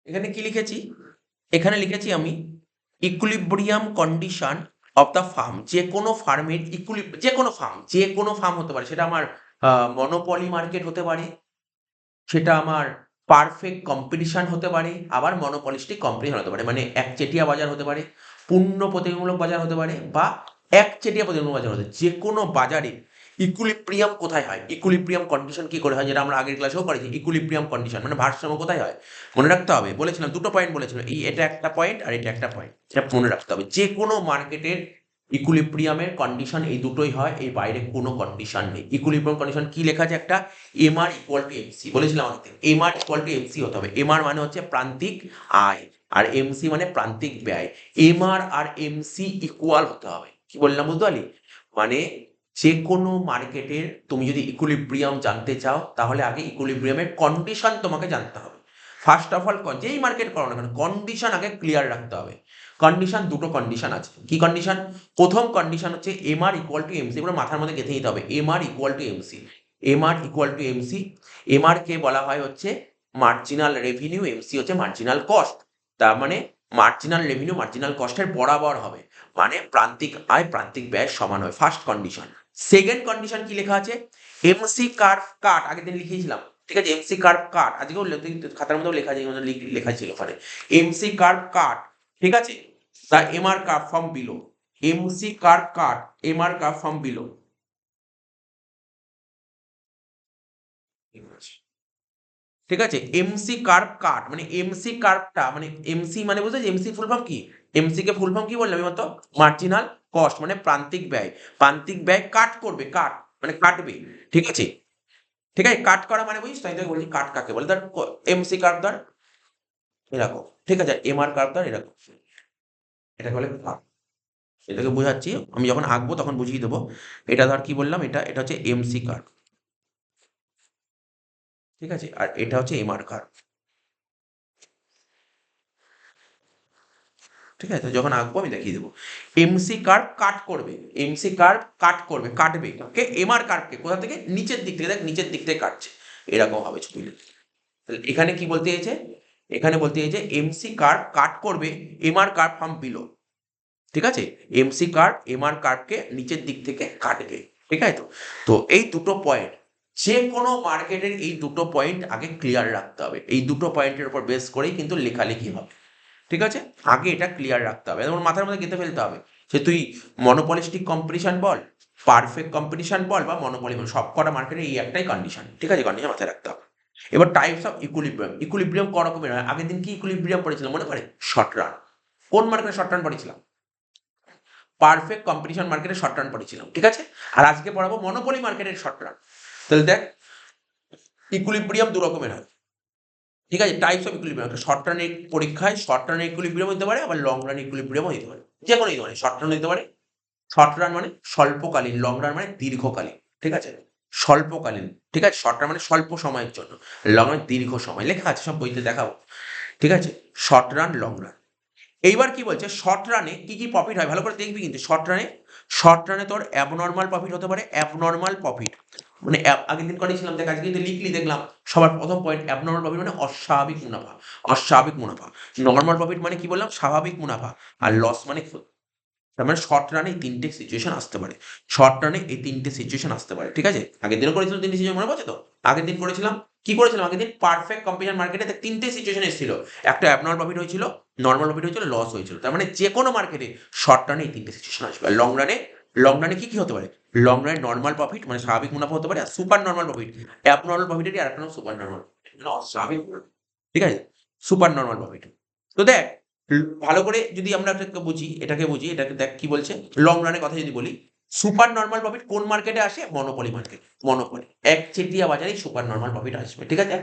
এখানে কি লিখেছি? এখানে লিখেছি আমি equilibrium condition of the farm. যে কোনো ফার্মের যে কোনো ফার্ম হতে পারে, সেটা আমার মনোপলি মার্কেট হতে পারে, সেটা আমার পারফেক্ট কম্পিটিশন হতে পারে, আবার মনোপলিস্টিক কম্পিটিশন হতে পারে। মানে একচেটিয়া বাজার হতে পারে, পূর্ণ প্রতিযোগিতামূলক বাজার হতে পারে, বা একচেটিয়া প্রতিযোগিতামূলক বাজার হতে পারে। যে কোনো বাজারে ইকুইলিব্রিয়াম কোথায় হয়, ইকুইলিব্রিয়াম কন্ডিশন কি করে হয়, যেটা আমরা আগের ক্লাসেও পড়েছি। ইকুইলিব্রিয়াম কন্ডিশন মানে ভারসাম্য কোথায় হয় মনে রাখতে হবে। বলেছিলাম দুটো পয়েন্ট বলেছিলাম, এটা একটা পয়েন্ট আর এটা একটা পয়েন্ট, এটা মনে রাখতে হবে। যে কোনো মার্কেটের ইকুইলিব্রিয়ামের কন্ডিশন এই দুটোই হয়, এই বাইরে কোনো কন্ডিশন নেই। ইকুইলিব্রিয়াম কন্ডিশন কি লেখা আছে? একটা এমআর ইকুয়াল টু এমসি বলেছিলাম আমাদের, এমআর ইকুয়াল টু এমসি হতে হবে। এমআর মানে হচ্ছে প্রান্তিক আয়, আর এমসি মানে প্রান্তিক ব্যয়। এমআর আর এমসি ইকুয়াল হতে হবে। কি বললাম বুঝতে পারলি? মানে যে কোনো মার্কেটের তুমি যদি ইকুইলিব্রিয়াম জানতে চাও, তাহলে আগে ইকুইলিব্রিয়ামের কন্ডিশন তোমাকে জানতে হবে। ফার্স্ট অফ অল যেই মার্কেট করো না কেন, কন্ডিশন আগে ক্লিয়ার রাখতে হবে। কন্ডিশন, দুটো কন্ডিশন আছে। কি কন্ডিশন? প্রথম কন্ডিশন হচ্ছে এমআর ইকুয়াল টু এমসি, পুরো মাথার মধ্যে গেঁথে নিতে হবে। MR equal to MC, MR equal to MC. MR কে বলা হয় হচ্ছে মার্জিনাল রেভিনিউ, এমসি হচ্ছে মার্জিনাল কস্ট। তার মানে মার্জিনাল রেভিনিউ মার্জিনাল কস্টের বরাবর হবে, মানে প্রান্তিক আয় প্রান্তিক ব্যয় সমান হয়। First condition. সেকেন্ড কন্ডিশন কি লেখা আছে? এমসি কার্ভ কাট, আগের দিন লিখেছিলাম, ঠিক আছে? এমসি কার্ভ কাট আজকেও খাতার মধ্যেও লেখা আছে, লেখা ছিল ওখানে এমসি কার্ভ কাট, ঠিক আছে? The MR curve from below, MC curve cut, MR curve from below. ঠিক আছে? এমসি কার্ভ কাট মানে এমসি কার্ভটা মানে এমসি মানে বুঝতে পারছি, এমসি ফুল ফর্ম কি? এমসি কে ফুল ফর্ম কি বললাম আমি? মতো মার্জিনাল কস্ট মানে প্রান্তিক ব্যয়। প্রান্তিক ব্যয় কাট করবে, কাট মানে কাটবে, ঠিক আছে? ঠিক আছে, কাট করা মানে বুঝিস তো? আমি তোকে বলছি কাট কাকে বলে। ধর এমসি কার্ভ ধর এরকম, ঠিক আছে? এমআর কার্ভ ধর এরকম, এটাকে বলে কাট। এটাকে বোঝাচ্ছি, আমি যখন আঁকবো তখন বুঝিয়ে দেবো। এটা ধর কি বললাম, এটা এটা হচ্ছে এমসি কার্ভ, ঠিক আছে? আর এটা হচ্ছে এমআর কার্ভ, ঠিক আছে? যখন আঁকবো আমি দেখিয়ে দেবো। এমসি কার্ভ কাট করবে, এমসি কার্ভ কাট করবে, কাটবে কে? এমআর কার্ভকে কোথা থেকে? নিচের দিক থেকে। দেখ নিচের দিক থেকে কাটছে, এরকম হবে ছবিটা। তাহলে এখানে কি বলতে চাইছে? এখানে বলতে চাইছে এমসি কার্ভ কাট করবে এমআর কার্ভ ফ্রম বিলো, ঠিক আছে? এমসি কার্ভ এমআর কার্ভকে নিচের দিক থেকে কাটবে, ঠিক আছে? তো তো এই দুটো পয়েন্ট, যে কোনো মার্কেটের এই দুটো পয়েন্ট আগে ক্লিয়ার রাখতে হবে। এই দুটো পয়েন্টের উপর বেস করেই কিন্তু লেখালেখি হবে, ঠিক আছে? আগে এটা ক্লিয়ার রাখতে হবে, তোমার মাথার মধ্যে গেঁথে ফেলতে হবে। সে তুই মনোপলিস্টিক কম্পিটিশন বল, পারফেক্ট কম্পিটিশন বল, বা মনোপলি বল, সব কটা মার্কেটে এই একটাই কন্ডিশন, ঠিক আছে? কন্ডিশন মাথায় রাখতে হবে। এবার টাইপস অফ ইকুইলিব্রিয়াম। ইকুইলিব্রিয়াম ক রকমের হয়? আগের দিন কি ইকুইলিব্রিয়াম পড়েছিলাম মনে পড়ে? Short run. কোন মার্কেটে শর্ট রান পড়েছিলাম? পারফেক্ট কম্পিটিশন মার্কেটে শর্ট রান পড়েছিলাম, ঠিক আছে? আর আজকে পড়াবো মনোপলি মার্কেটের শর্ট রান। তাহলে দেখ, ইকুইলিব্রিয়াম দু রকমের হয়, ঠিক আছে? টাইপস অফ ইকুইলিব্রিয়াম, একটা শর্ট রান পরীক্ষায় শর্ট রান ইকুইলিব্রিয়াম হতে পারে, আবার লং রান ইকুইলিব্রিয়াম হতে পারে। যে কোনো হতে পারে, শর্ট রান হতে পারে। শর্ট রান মানে স্বল্পকালীন, লং রান মানে দীর্ঘকালীন, ঠিক আছে? স্বল্পকালীন, ঠিক আছে? শর্ট রান মানে স্বল্প সময়ের জন্য, লং রান দীর্ঘ সময়। লেখা আছে, সব বইতে দেখাবো, ঠিক আছে? Short run, long run. এইবার কি বলছে? শর্ট রানে কি কি প্রফিট হয় ভালো করে দেখবি কিন্তু। শর্ট রানে তোর অ্যাবনর্মাল প্রফিট হতে পারে। অ্যাবনর্মাল প্রফিট মানে আগের দিন করেছিলাম, দেখ আজকে কিন্তু লিখলি দেখলাম। সবার প্রথম পয়েন্ট, অ্যাবনর্মাল প্রফিট মানে অস্বাভাবিক মুনাফা। অস্বাভাবিক মুনাফা। নর্মাল প্রফিট মানে কি বললাম? স্বাভাবিক মুনাফা। আর লস মানে ক্ষতি। তার মানে শর্ট রানে এই তিনটে সিচুয়েশন আসতে পারে। শর্ট রানে এই তিনটে সিচুয়েশন আসতে পারে, ঠিক আছে? আগের দিনও করেছিলাম তিনটে সিচুয়েশন, মনে পড়ছে তো? আগের দিন করেছিলাম, কি করেছিলাম আগের দিন? পারফেক্ট কম্পিটিশন মার্কেটে তিনটে সিচুয়েশন এসেছিল। একটা অ্যাবনর্মাল প্রফিট হয়েছিল, নর্মাল প্রফিট হয়েছিল, লস হয়েছিল। তার মানে যে কোনো মার্কেটে শর্ট রানে এই তিনটে সিচুয়েশন আসবে। আর লং রানে কি কি হতে পারে? লং রানে নর্মাল প্রফিট মানে স্বাভাবিক মুনাফা হতে পারে, আর সুপার নর্মাল প্রফিট। অ্যাবনর্মাল প্রফিটেরই আরেকটা নাম সুপার নর্মাল, অস্বাভাবিক, ঠিক আছে? Super normal profit. তো দেখ, ভালো করে যদি আমরা এটাকে দেখ কি বলছে। লং রানের কথা যদি বলি, সুপার নর্মাল প্রফিট কোন মার্কেটে আসে? Monopoly market. মনোপলি একচেটিয়া বাজারে সুপার নর্মাল প্রফিট আসবে, ঠিক আছে?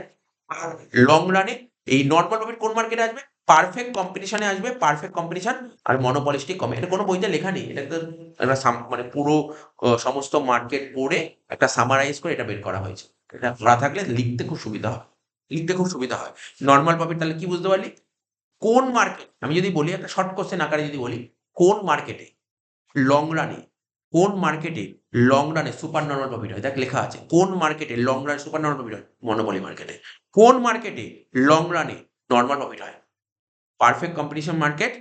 আর লং রানে এই নর্মাল প্রফিট কোন মার্কেটে আসবে? পারফেক্ট কম্পিটিশনে আসবে। পারফেক্ট কম্পিটিশন আর মনোপলিস্টিক কমে। এটা কোনো বইতে লেখা নেই, এটা একটা একটা মানে পুরো সমস্ত মার্কেট পড়ে একটা সামারাইজ করে এটা বের করা হয়েছে। এটা পড়া থাকলে লিখতে খুব সুবিধা হয়, লিখতে খুব সুবিধা হয়। নর্মাল প্রফিট তাহলে কি বুঝতে পারলি? কোন মার্কেট, আমি যদি বলি একটা শর্ট কোশ্চেন আকারে যদি বলি, কোন মার্কেটে লং রানে, কোন মার্কেটে লং রানে সুপার নর্মাল প্রফিট হয়? দেখ লেখা আছে, কোন মার্কেটে long run super normal profit হয়? মনোপলি মার্কেটে। কোন মার্কেটে লং রানে নর্মাল প্রফিট হয়। পারফেক্ট কম্পিটিশন মার্কেট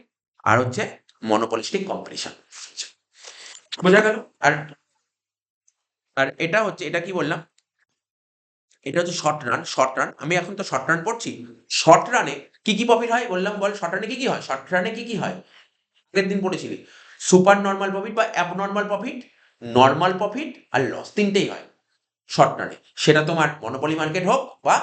আর হচ্ছে মনোপলিস্টিক কম্পিটিশন। বোঝা গেল? আর আর এটা হচ্ছে, এটা কি বললাম, এটা হচ্ছে শর্ট রান। শর্ট রান, আমি এখন তো শর্ট রান পড়ছি। শর্ট রানে কি কি প্রফিট হয় বললাম, বল শর্ট রানে কি কি হয়? শর্ট রানে কি কি হয় আগের দিন পড়েছিলি? সুপার নর্মাল প্রফিট বা অ্যাবনর্মাল প্রফিট, নর্মাল প্রফিট আর লস, তিনটেই হয় শর্ট রানে। সেটা তোমার মনোপলি মার্কেট হোক বা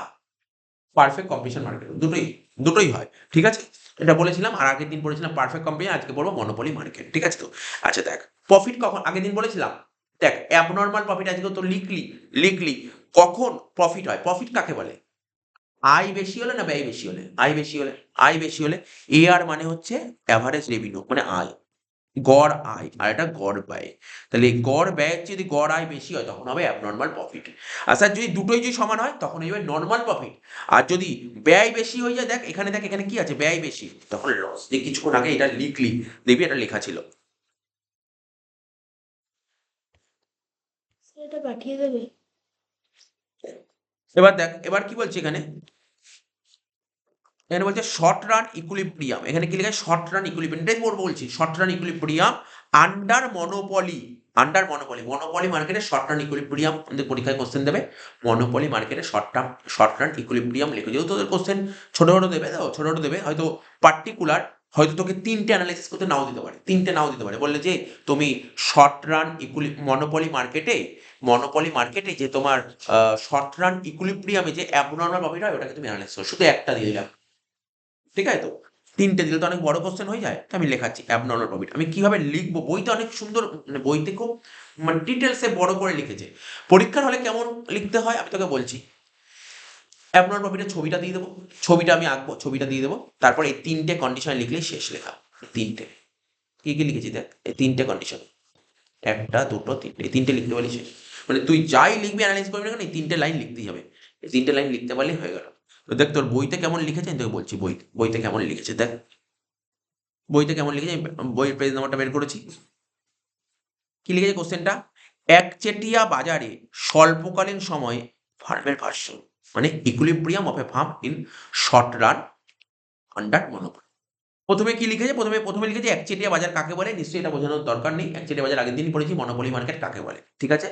পারফেক্ট কম্পিটিশন মার্কেট হোক, দুটোই দুটোই হয়। ঠিক আছে, এটা বলেছিলাম। আর আগের দিন পড়েছিলাম পারফেক্ট কম্পিটিশন, আজকে পড়বো মনোপলি মার্কেট। ঠিক আছে তো? আচ্ছা দেখ, প্রফিট কখন আগের দিন বলেছিলাম, দেখ অ্যাবনর্মাল প্রফিট আজকে তো লিখলি কখন প্রফিট হয়। প্রফিট কাকে বলে? আয় বেশি হলে না ব্যয় বেশি হলে? আয় বেশি হলে। আয় বেশি হলে। এআর মানে হচ্ছে অ্যাভারেজ রেভিনিউ, মানে আয়, গড় আয়, আর এটা গড় ব্যয়। তাহলে এই গড় ব্যয়ের যদি গড় আয় বেশি হয় তখন হবে অ্যাবনর্মাল প্রফিট। আর স্যার যদি দুটোই যদি সমান হয় তখন হবে নর্মাল প্রফিট। আর যদি ব্যয় বেশি হয়ে যায়, দেখ এখানে, দেখ এখানে কি আছে, ব্যয় বেশি, তখন লস। যে কিছুক্ষণ আগে এটা লিখলি, দেখবি এটা লেখা ছিল। এটা পাঠিয়ে দেবে। এবার দেখ, এবার কি বলছে এখানে, এখানে বলছে শর্ট রান ইকুইলিব্রিয়াম। এখানে কি লেখা? শর্ট রান ইকুইলিব্রিয়াম, এটাই বলছি, short run equilibrium under monopoly. Under monopoly, monopoly মার্কেটে শর্ট রান ইকুইলিব্রিয়াম, আমাদের পরীক্ষায় কোশ্চেন দেবে। মনোপলি মার্কেটে শর্ট রান ইকুইলিব্রিয়াম লিখে, যেহেতু তোদের কোশ্চেন ছোট ছোট দেবে, তো ছোট ছোট দেবে, হয়তো পার্টিকুলার, হয়তো তোকে তিনটে অ্যানালাইসিস করতে নাও দিতে পারে, তিনটে নাও দিতে পারে। বললে যে তুমি শর্ট রান মনোপলি মার্কেটে যে তোমার শর্ট রান ইকুইলিব্রিয়ামে যে অ্যাবনর্মাল প্রফিট হয় ওটাকে তুমি অ্যানালাইসিস করো, শুধু একটা দিয়ে দিলাম। ঠিক আছে তো? তিনটে দিলে তো অনেক বড় কোশ্চেন হয়ে যায়, তো আমি লেখাচ্ছি অ্যাবনর্মাল প্রফিট। আমি কিভাবে লিখবো, বইতে অনেক সুন্দর, মানে বইতে খুব মানে ডিটেলসে বড় করে লিখেছে। পরীক্ষার হলে কেমন লিখতে হয় আমি তোকে বলছি। অ্যাবনর্মাল প্রফিটের ছবিটা দিয়ে দেবো, ছবিটা আমি আঁকবো, ছবিটা দিয়ে দেবো, তারপর এই তিনটে কন্ডিশন লিখলেই শেষ লেখা। তিনটে কি কি লিখেছি দেখ, এই তিনটে কন্ডিশন, একটা দুটো তিনটে, এই তিনটে লিখতে পারলে শেষ। মানে তুই যাই লিখবি, অ্যানালাইজ করবি না কেন, এই তিনটে লাইন লিখতেই হবে। এই তিনটে লাইন লিখতে পারলেই হয়ে গেল। তো দেখ তোর বইতে কেমন লিখেছে আমি তোকে বলছি, বইতে কেমন লিখেছে দেখ। বইতে কেমন লিখেছে, আমি বইয়ের পেজ নাম্বারটা বের করেছি। কি লিখেছে কোশ্চেনটা? একচেটিয়া বাজারে স্বল্পকালীন সময়ে ফার্মের ভাষ্য, মানে equilibrium of A firm in short run under monopoly. প্রথমে কি লিখেছে, প্রথমে লিখেছে একচেটিয়া বাজার কাকে বলে। নিশ্চয়ই এটা বোঝানোর দরকার নেই, একচেটিয়া বাজার আগের দিনই পড়েছি। মনোপলি মার্কেট কাকে বলে? ঠিক আছে,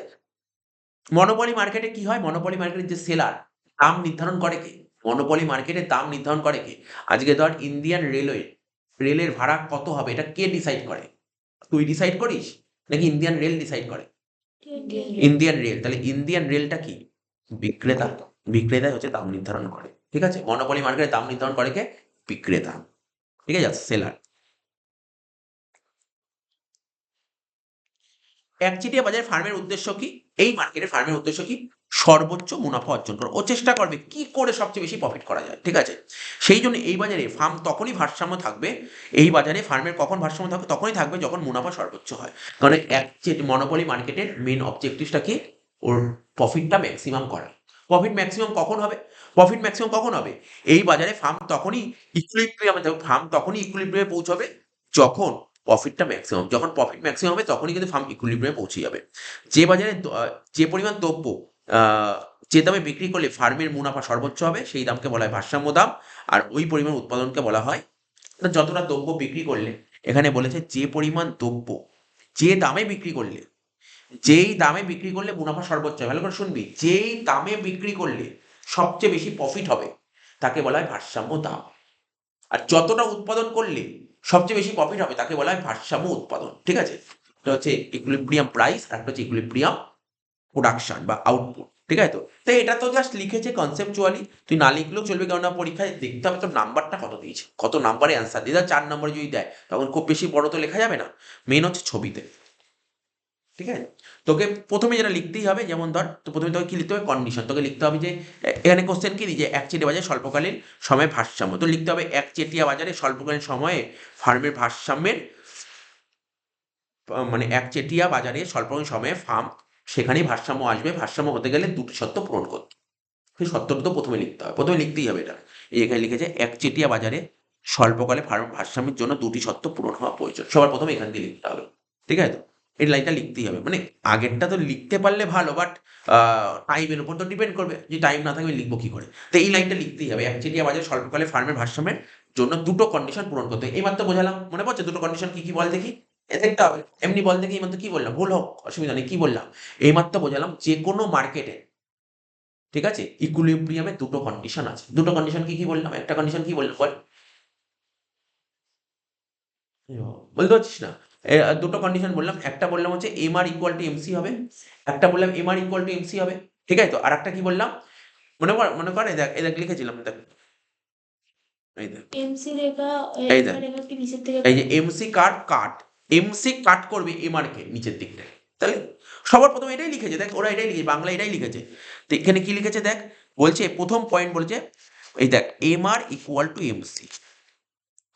মনোপলি মার্কেটে কি হয়, মনোপলি মার্কেটের যে সেলার, দাম নির্ধারণ করে কে? মনোপলি মার্কেটে দাম নির্ধারণ করে কে? আজকে ধর ইন্ডিয়ান রেলওয়ে, রেলের ভাড়া কত হবে এটা কে ডিসাইড করে? তুই ডিসাইড করিস নাকি ইন্ডিয়ান রেল ডিসাইড করে? Indian rail. তাহলে ইন্ডিয়ান রেলটা কি? বিক্রেতা। বিক্রেতাই হচ্ছে দাম নির্ধারণ করে। ঠিক আছে, মনোপলি মার্কেটে দাম নির্ধারণ করে কে? বিক্রেতা। ঠিক আছে, সেলার। একচেটিয়া বাজারে ফার্মের উদ্দেশ্য কি? এই মার্কেটে ফার্মের উদ্দেশ্য কি? সর্বোচ্চ মুনাফা অর্জন করা। ও চেষ্টা করবে কি করে সবচেয়ে বেশি প্রফিট করা যায়। ঠিক আছে, সেই জন্য এই বাজারে ফার্ম তখনই ভারসাম্য থাকবে, এই বাজারে ফার্মের কখন ভারসাম্য থাকবে, তখনই থাকবে যখন মুনাফা সর্বোচ্চ হয়। কারণ মনোপলি মার্কেটের মেন অবজেক্টিভটা কি? ওর প্রফিটটা ম্যাক্সিমাম করা। প্রফিট ম্যাক্সিমাম কখন হবে? প্রফিট ম্যাক্সিমাম কখন হবে? এই বাজারে ফার্ম তখনই ইকুইলিব্রিয়ামে, ফার্ম তখনই ইকুইলিব্রিয়ামে পৌঁছবে যখন প্রফিটটা ম্যাক্সিমাম, যখন প্রফিট ম্যাক্সিমাম হবে তখনই কিন্তু ফার্ম ইকুইলিব্রিয়ামে পৌঁছে যাবে। যে বাজারে যে পরিমাণ দ্রব্য যে দামে বিক্রি করলে ফার্মের মুনাফা সর্বোচ্চ হবে সেই দামকে বলা হয় ভারসাম্য দাম। আর ওই পরিমাণ উৎপাদনকে বলা হয়, যতটা দ্রব্য বিক্রি করলে, এখানে বলেছে যে পরিমাণ দ্রব্য যে দামে বিক্রি করলে, যেই দামে বিক্রি করলে মুনাফা সর্বোচ্চ হয়, ভালো করে শুনবি, যেই দামে বিক্রি করলে সবচেয়ে বেশি প্রফিট হবে তাকে বলা হয় ভারসাম্য দাম। আর যতটা উৎপাদন করলে সবচেয়ে বেশি প্রফিট হবে তাকে বলা হয় ভারসাম্য উৎপাদন। ঠিক আছে, এটা হচ্ছে ইকুইলিব্রিয়াম প্রাইস, আর একটা হচ্ছে ইকুইলিব্রিয়াম প্রোডাকশন বা আউটপুট। ঠিক আছে তো? তো এটা তো জাস্ট লিখেছে কনসেপচুয়ালি, তুই না লিখলেও চলবে, কেননা পরীক্ষায় দেখতে হবে তোর নাম্বারটা কত দিয়েছে, কত নাম্বারে অ্যান্সার দিয়ে। 4 নম্বরে যদি দেয় তখন খুব বেশি বড় তো লেখা যাবে না, মেন হচ্ছে ছবিতে। ঠিক আছে, তোকে প্রথমে যেটা লিখতেই হবে, যেমন ধর তো প্রথমে তোকে কি লিখতে হবে, কন্ডিশন। তোকে লিখতে হবে যে এখানে কোশ্চেন কি যে একচেটিয়া বাজারে স্বল্পকালীন সময়ে ভারসাম্য, তো লিখতে হবে একচেটিয়া বাজারে স্বল্পকালীন সময়ে ফার্মের ভারসাম্যের, মানে একচেটিয়া বাজারে স্বল্পকালীন সময়ে ফার্ম, সেখানেই ভারসাম্য আসবে। ভারসাম্য হতে গেলে দুটি শর্ত পূরণ করতে, সেই শর্তটা তো প্রথমে লিখতে হবে, প্রথমে লিখতেই হবে এটা। এই এখানে লিখেছে একচেটিয়া বাজারে স্বল্পকালে ফার্ম ভারসাম্যের জন্য দুটি শর্ত পূরণ হওয়া প্রয়োজন, সবার প্রথমে এখান দিয়ে লিখতে হবে। ঠিক আছে তো? এই লাইনটা লিখতেই হবে, মানে আগেরটা তো লিখতে পারলে ভালো, বাট টাইমের উপর তো ডিপেন্ড করবে, যে টাইম না থাকবে লিখবো কি করে। তো এই লাইনটা লিখতেই হবে, একচেটিয়া বাজার স্বল্পকালে ফার্মের ভারসাম্যের জন্য দুটো কন্ডিশন পূরণ করতে হবে। এইমাত্র বোঝালাম, মনে পড়ছে দুটো কন্ডিশন কি কি বল দেখি? এ দেখতে হবে, এমনি বল দেখি এইমাত্র কি বললাম, ভুল হোক অসুবিধা নেই, কি বললাম? এইমাত্র বোঝালাম যে কোনো মার্কেটে, ঠিক আছে, ইকুইলিব্রিয়ামে দুটো কন্ডিশন আছে। দুটো কন্ডিশন কি কি বললাম? একটা কন্ডিশন কি বললাম বল? বলতে পারছিস না? দুটো কন্ডিশন বললাম, একটা বললাম হচ্ছে M R equal to MC হবে, একটা বললাম M R equal to MC হবে, ঠিক আছে তো? আর একটা কি বললাম মনে কর এই দেখ লিখেছিলাম, দেখ এই দেখ এমসি রেখা এই এমআর দেখ রেখা কি নিচের থেকে এই যে কাটবে? এমসি কাট এমসি কাট করবে এম আর কে নিচের দিক থেকে। তাহলে সবার প্রথমে এটাই লিখেছে, দেখ ওরা এটাই লিখেছে, বাংলা এটাই লিখেছে। তো এখানে কি লিখেছে দেখ, বলছে প্রথম পয়েন্ট বলছে, এই দেখ M R equal to MC,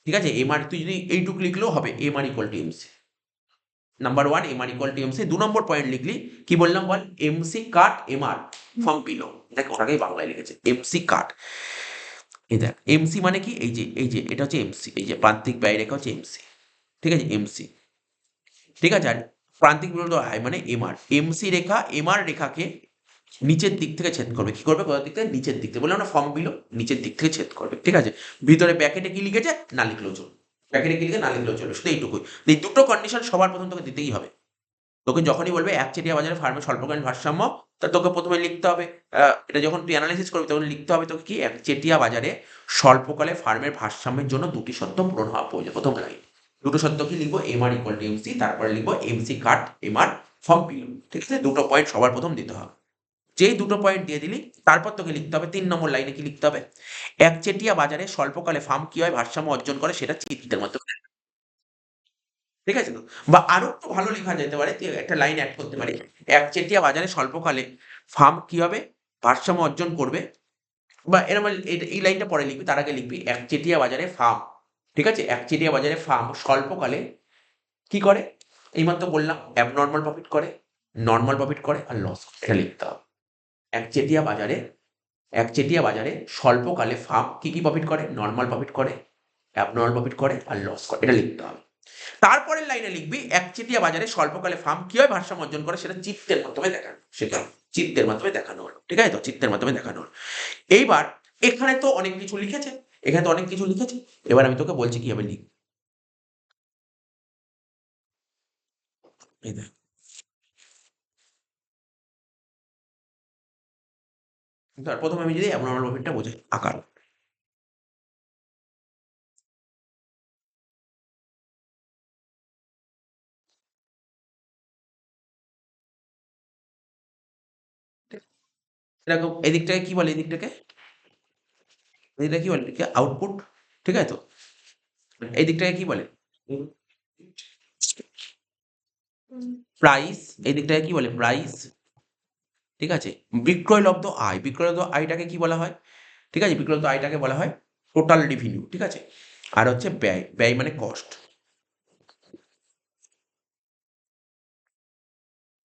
ঠিক আছে? এম আর তুই যদি এইটুকু লিখলেও হবে, M R equal to MC. Number one M R equal to MC. 2 নম্বর পয়েন্ট লিখলি, কি বললাম বল? MC cut M R from below. দেখ ওটাকেই বাংলায় লিখেছে, এমসি কাট। এই দেখ এমসি মানে কি, এই যে এটা হচ্ছে এমসি, এই যে প্রান্তিক ব্যয় রেখা হচ্ছে এমসি, ঠিক আছে? এমসি, ঠিক আছে? আর প্রান্তিক বিরোধ আয় মানে এমআর। এমসি রেখা এমআর রেখাকে নিচের দিক থেকে ছেদ করবে, কি করবে? কোথার দিক থেকে? নিচের দিক থেকে, বললাম না ফর্ম বিলো, নিচের দিক থেকে ছেদ করবে, ঠিক আছে? ভিতরে ব্যাকেটে কি লিখেছে না লিখলেও চলবে, ব্যাকেটে কি লিখে না লিখলেও চলবে, শুধু এইটুকুই। এই দুটো কন্ডিশন সবার প্রথম তোকে দিতেই হবে। তোকে যখনই বলবে একচেটিয়া বাজারে ফার্মের স্বল্পকালীন ভারসাম্য, তা তোকে প্রথমে লিখতে হবে, এটা যখন তুই অ্যানালাইসিস করবি তখন লিখতে হবে তোকে কি, একচেটিয়া বাজারে স্বল্পকালে ফার্মের ভারসাম্যের জন্য দুটি শর্ত পূরণ হওয়া প্রয়োজন। প্রথম লাইন দুটো শর্ত কি লিখবো? M R equal to MC, তারপরে লিখবো MC cut M R from below, ঠিক আছে? দুটো পয়েন্ট সবার প্রথম দিতে হবে। যেই দুটো পয়েন্ট দিয়ে দিলি, তারপর তোকে লিখতে হবে 3 নম্বর লাইনে কি লিখতে হবে? একচেটিয়া বাজারে স্বল্পকালে ফার্ম কিভাবে ভারসাম্য অর্জন করে সেটা চিত্রের মাধ্যমে, ঠিক আছে তো? বা আরো একটু ভালো লেখা যেতে পারে, তুই একটা লাইন অ্যাড করতে পারি, একচেটিয়া বাজারে স্বল্পকালে ফার্ম কিভাবে ভারসাম্য অর্জন করবে, বা এরকম এই লাইনটা পরে লিখবি, তার আগে লিখবি একচেটিয়া বাজারে ফার্ম, ঠিক আছে? একচেটিয়া বাজারে ফার্ম স্বল্পকালে কি করে? এইমাত্র বললাম অ্যাবনর্মাল প্রফিট করে, নর্মাল প্রফিট করে আর লস করে, এটা লিখতে হবে। একচেটিয়া বাজারে একচেটিয়া বাজারে স্বল্পকালে ফার্ম কি কি প্রফিট করে? নর্মাল প্রফিট করে, অ্যাবনর্মাল প্রফিট করে আর লস করে, এটা লিখতে হবে। তারপরের লাইনে লিখবি একচেটিয়া বাজারে স্বল্পকালে ফার্ম কিভাবে ভারসাম্য অর্জন করে সেটা চিত্রের মাধ্যমে দেখানো, সেটা চিত্রের মাধ্যমে দেখানো হলো, ঠিক আছে তো? চিত্রের মাধ্যমে দেখানো হলো। এইবার এখানে তো অনেক কিছু লিখেছে, এখানে তো অনেক কিছু লিখেছে, এবার আমি তোকে বলছি কিভাবে লিখ। এই দেখ, ধর প্রথমে আমি যদি অ্যাবনর্মাল প্রফিটটা বোঝাই আকার, এরকম এদিকটাকে কি বলে? এদিকটা কি বলে? আউটপুট, ঠিক আছে তো? এই দিকটাকে কি বলে? হুম। প্রাইস। এই দিকটাকে কি বলে? প্রাইস, ঠিক আছে? বিক্রয়লব্ধ আয়, বিক্রয়লব্ধ আয়টাকে কি বলা হয়? ঠিক আছে, বিক্রয়লব্ধ আয়টাকে বলা হয় টোটাল রেভিনিউ, ঠিক আছে? আর হচ্ছে ব্যয়, ব্যয় মানে কস্ট,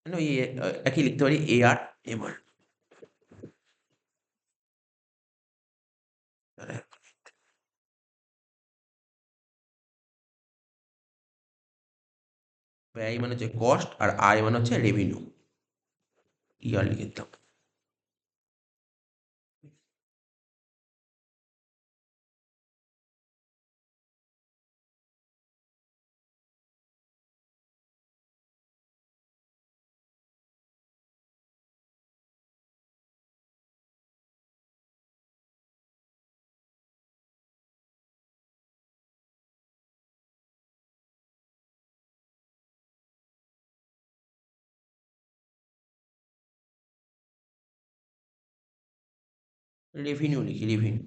মানে ওই একই লিখতে পারি এ আর এম আর। ব্যয় মানে হচ্ছে কস্ট, আর আয় মানে হচ্ছে রেভিনিউ, ইয়ার লিখে দিলাম। রেভিনিউ লিখি, রেভিনিউ।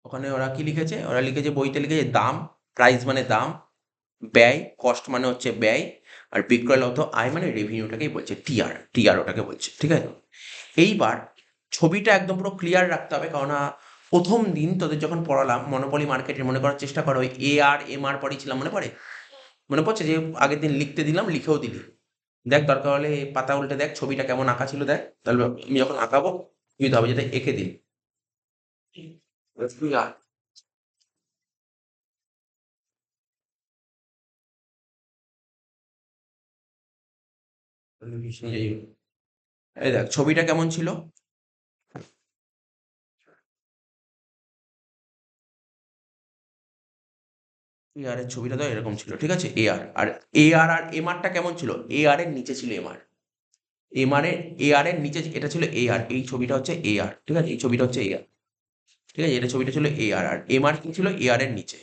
ওখানে ওরা কি লিখেছে? ওরা লিখেছে, বইতে লিখেছে দাম, প্রাইস মানে দাম, ব্যয়, কস্ট মানে হচ্ছে ব্যয়, আর বিক্রয়লব্ধ আয় মানে রেভিনিউটাকেই বলছে, টিআর, টিআর ওটাকে বলছে, ঠিক আছে? এইবার ছবিটা একদম পুরো ক্লিয়ার রাখতে হবে, কারণ প্রথম দিন তোদের যখন পড়ালাম মনোপলি মার্কেটের, মনে করার চেষ্টা করো, ওই এ আর এম আর পড়েছিলাম, মনে পড়ে? মনে পড়ছে যে আগের দিন লিখতে দিলাম, লিখেও দিলি। দেখ দরকার হলে পাতা উল্টে দেখ ছবিটা কেমন আঁকা ছিল, দেখ তাহলে আমি যখন আঁকাবো কি হবে, যেটা এঁকে দিই। এই দেখ ছবিটা কেমন ছিল, এআর এর ছবিটা তো এরকম ছিল, ঠিক আছে, আর এমআরটা কেমন ছিল, এআর এর নিচে ছিল এআর এর নিচে এটা ছিল এআর, এই ছবিটা হচ্ছে এআর, ঠিক আছে, এই ছবিটা হচ্ছে এআর, ঠিক আছে, এটা ছবিটা ছিল এআর, আর এমআর কি ছিল, এআর এর নিচে,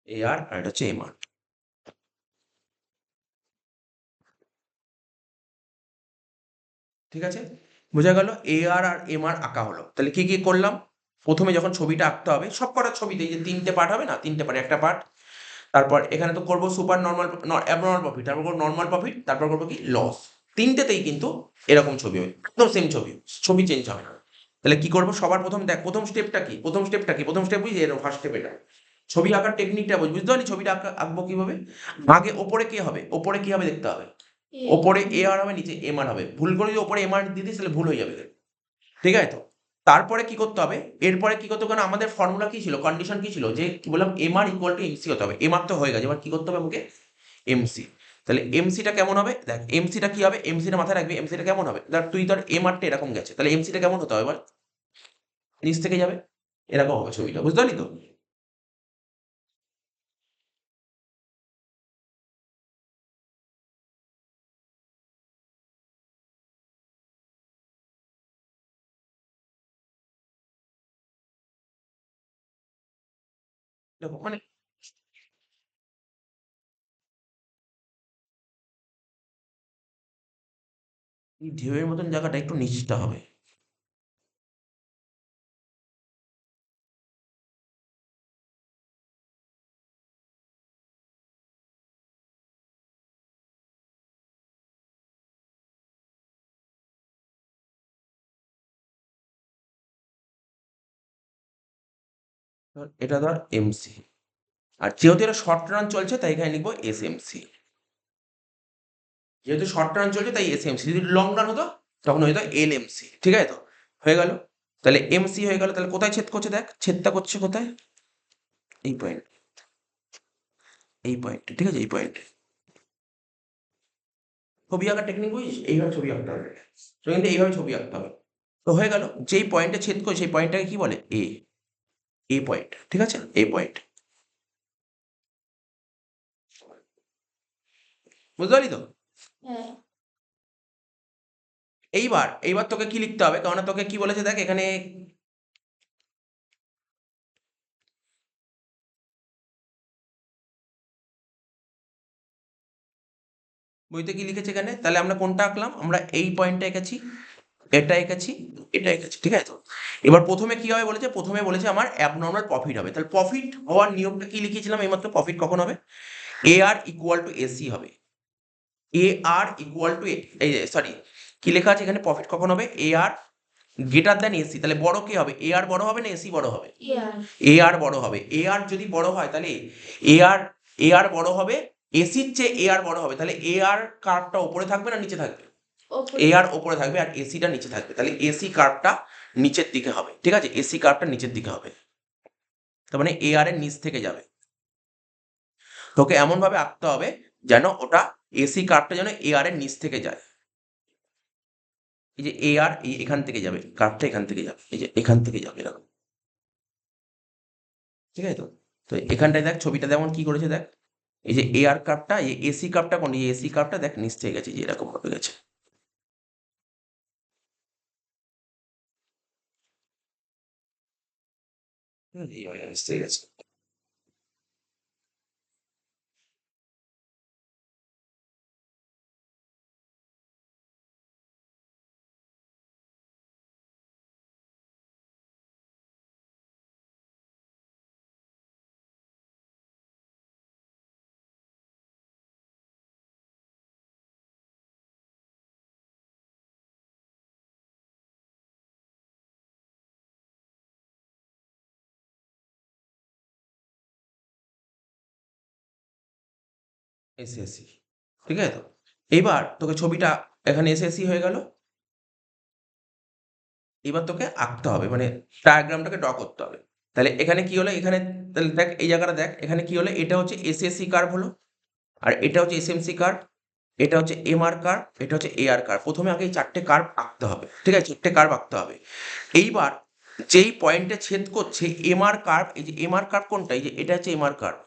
এআর আর এটা হচ্ছে এমআর, ঠিক আছে, বোঝা গেল, এআর আর এমআর আঁকা হলো, তাহলে কি কি করলাম, প্রথমে যখন ছবিটা আঁকতে হবে সব কটা ছবিতে, এই যে তিনটে পার্ট হবে না, তিনটে পার্ট, একটা পার্ট, তারপর এখানে তো করবো সুপার নর্মাল, অ্যাবনর্মাল প্রফিট, তারপর করবো নর্মাল প্রফিট, তারপর করবো কি লস, তিনটেতেই কিন্তু এরকম ছবি হবে, একদম সেম ছবি, ছবি চেঞ্জ হবে না। তাহলে কি করবো, সবার প্রথম দেখ, প্রথম স্টেপটা কি, প্রথম স্টেপ বুঝলি, এরকম ফার্স্ট স্টেপ এটা, ছবি আঁকার টেকনিকটা বুঝতে পারলি, ছবিটা আঁকবো কিভাবে, আগে ওপরে কি হবে, ওপরে কি হবে দেখতে হবে, এ ওপরে এ আর হবে, নিচে এম আর হবে, ভুল করে যদি ওপরে এম আর দিয়ে দিস তাহলে ভুল হয়ে যাবে, ঠিক আছে তো, তারপরে কি করতে হবে, এরপরে কি করতে হবে, কারণ আমাদের ফর্মুলা কি ছিল, কন্ডিশন কি ছিল, যে কি বললাম, M R equal to MC হতে হবে, এম আর তো হয়ে গেছে, এবার কি করতে হবে আমাকে, এমসি, তাহলে এমসিটা কেমন হবে, দেখ এমসিটা কি হবে, এমসিটা মাথায় রাখবি, এমসিটা কেমন হবে, দেখ তুই তোর এম আরটা এরকম গেছে, তাহলে এমসিটা কেমন হতে হবে, এবার নিচ থেকে যাবে, এরকম হবে ছবিটা, বুঝতে পারলি তো, দেখো মানে এই ঢেউয়ের মতন জায়গাটা একটু নিচটা হবে, এটা ধর এমসি, আর যেহেতু এটা শর্ট রান চলছে তাই এখানে লিখবো এস এমসি, যেহেতু শর্ট রান চলছে তাই এসএমসি, যদি লং রান হতো তখন হয়তো এলএমসি, ঠিক আছে তো, হয়ে গেল, তাহলে এমসি হয়ে গেল, তাহলে কোথায় ছেদ করছে, দেখ ছেদটা করছে কোথায়, এই পয়েন্ট, এই পয়েন্ট, ঠিক আছে, এই পয়েন্ট, ছবি আঁকার টেকনিক বুঝিস, এইভাবে ছবি আঁকতে হবে, তো কিন্তু এইভাবে ছবি আঁকতে হবে, তো হয়ে গেল, যেই পয়েন্টে ছেদ করে সেই পয়েন্টটাকে কি বলে, এ পয়েন্ট, ঠিক আছে, এ পয়েন্ট, বুঝতে পারলি তো, হ্যাঁ এইবার তোকে কি লিখতে হবে, কারণ তোকে কি বলেছে দেখ এখানে, বইতে কি লিখেছে এখানে, তাহলে আমরা কোনটা আঁকলাম, আমরা এই পয়েন্টটা এঁকেছি, এটা এঁকেছি, এটা এঁকেছি, ঠিক আছে তো, এবার প্রথমে কি হবে বলেছে, প্রথমে বলেছে আমার অ্যাবনর্মাল প্রফিট হবে, তাহলে প্রফিট হওয়ার নিয়মটা কি লিখেছিলাম এইমাত্র, প্রফিট কখন হবে, এ আর ইকুয়াল টু এসি হবে, এ আর ইকুয়াল টু, এই সরি, কি লেখা আছে এখানে, প্রফিট কখন হবে, এ আর গ্রেটার দ্যান এসি, তাহলে বড় কি হবে, এ আর বড় হবে না এসি বড় হবে, ইয়ার এ আর বড় হবে, এ আর যদি বড় হয় তাহলে এ আর বড় হবে, এসির চেয়ে এ আর বড় হবে, তাহলে এ আর কার্ভটা উপরে থাকবে না নিচে থাকবে, ওপরে এ আর ওপরে থাকবে আর এসিটা নিচে থাকবে, তাহলে এসি কার্ভটা নিচের দিকে হবে, ঠিক আছে, এসি কার্ভটা নিচের দিকে হবে, তার মানে এ আর এর নিচ থেকে যাবে, তোকে এমন ভাবে আঁকতে হবে যেন ওটা এসি কার্ভটা যেন এ আর এর নিচ থেকে যায়, এই যে এ আর এখান থেকে যাবে, কার্ভটা এখান থেকে যাবে, এই যে এখান থেকে যাবে এরকম, ঠিক আছে তো, তো এখানটায় দেখ ছবিটা যেমন কি করেছে দেখ, এই যে এ আর কার্ভটা, এই এসি কার্ভটা কোন, এই এসি কার্ভটা দেখ নিচ থেকে গেছে, যে এরকম ভাবে গেছে, ঠিক আছে, এইভাবে নিচ থেকে গেছে, এসি এসি, ঠিক আছে তো, এইবার তোকে ছবিটা এখানে এসে এসি হয়ে গেল, এবার তোকে আঁকতে হবে, মানে ডায়াগ্রামটাকে ড্র করতে হবে, তাহলে এখানে কি হলো, এখানে তাহলে দেখ এই জায়গাটা দেখ, এখানে কি হলো, এটা হচ্ছে এসএসসি কার্ভ হলো, আর এটা হচ্ছে এসএমসি কার্ভ, এটা হচ্ছে এমআর কার্ভ, এটা হচ্ছে এআর কার্ভ। প্রথমে আগে এই চারটে কার্ভ আঁকতে হবে, ঠিক আছে, চারটে কার্ভ আঁকতে হবে। এইবার যেই পয়েন্টে ছেদ করছে এমআর কার্ভ, এই যে এমআর কার্ভ কোনটা, এই যে এটা হচ্ছে এমআর কার্ভ,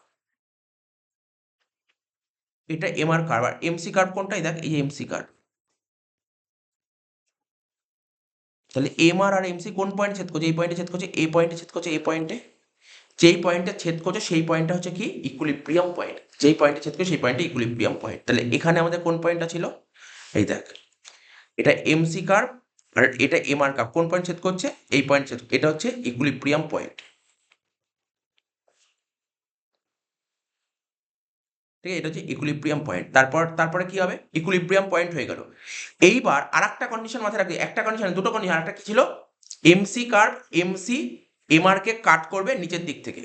এটা এমআর কার্ভ। আর এমসি কার্ভ কোনটা, এই দেখ এই যে এমসি কার্ভ। তাহলে এমআর আর এমসি কোন পয়েন্টে ছেদ করছে, এই পয়েন্টে ছেদ করছে, এই পয়েন্টে ছেদ করছে, এই পয়েন্টে। যেই পয়েন্টে ছেদ করছে সেই পয়েন্টটা হচ্ছে কি ইকুইলিব্রিয়াম পয়েন্ট, যেই পয়েন্টে ছেদ করছে সেই পয়েন্টে ইকুইলিব্রিয়াম পয়েন্ট। তাহলে এখানে আমাদের কোন পয়েন্টটা ছিল, এই দেখ এটা এমসি কার্ভ আর এটা এমআর কার্ভ, কোন পয়েন্ট ছেদ করছে, এই পয়েন্ট ছেদ, এটা হচ্ছে ইকুইলিব্রিয়াম পয়েন্ট, ঠিক আছে, এটা হচ্ছে ইকুইলিব্রিয়াম পয়েন্ট। তারপরে কি হবে, ইকুইলিব্রিয়াম পয়েন্ট হয়ে গেল। এইবার আরেকটা কন্ডিশন মাথায় রাখবে, একটা কন্ডিশন, দুটো কন্ডিশন, আরেকটা কি ছিল, এমসি কার্ভ, এমসি এমআর কে কাট করবে নিচের দিক থেকে,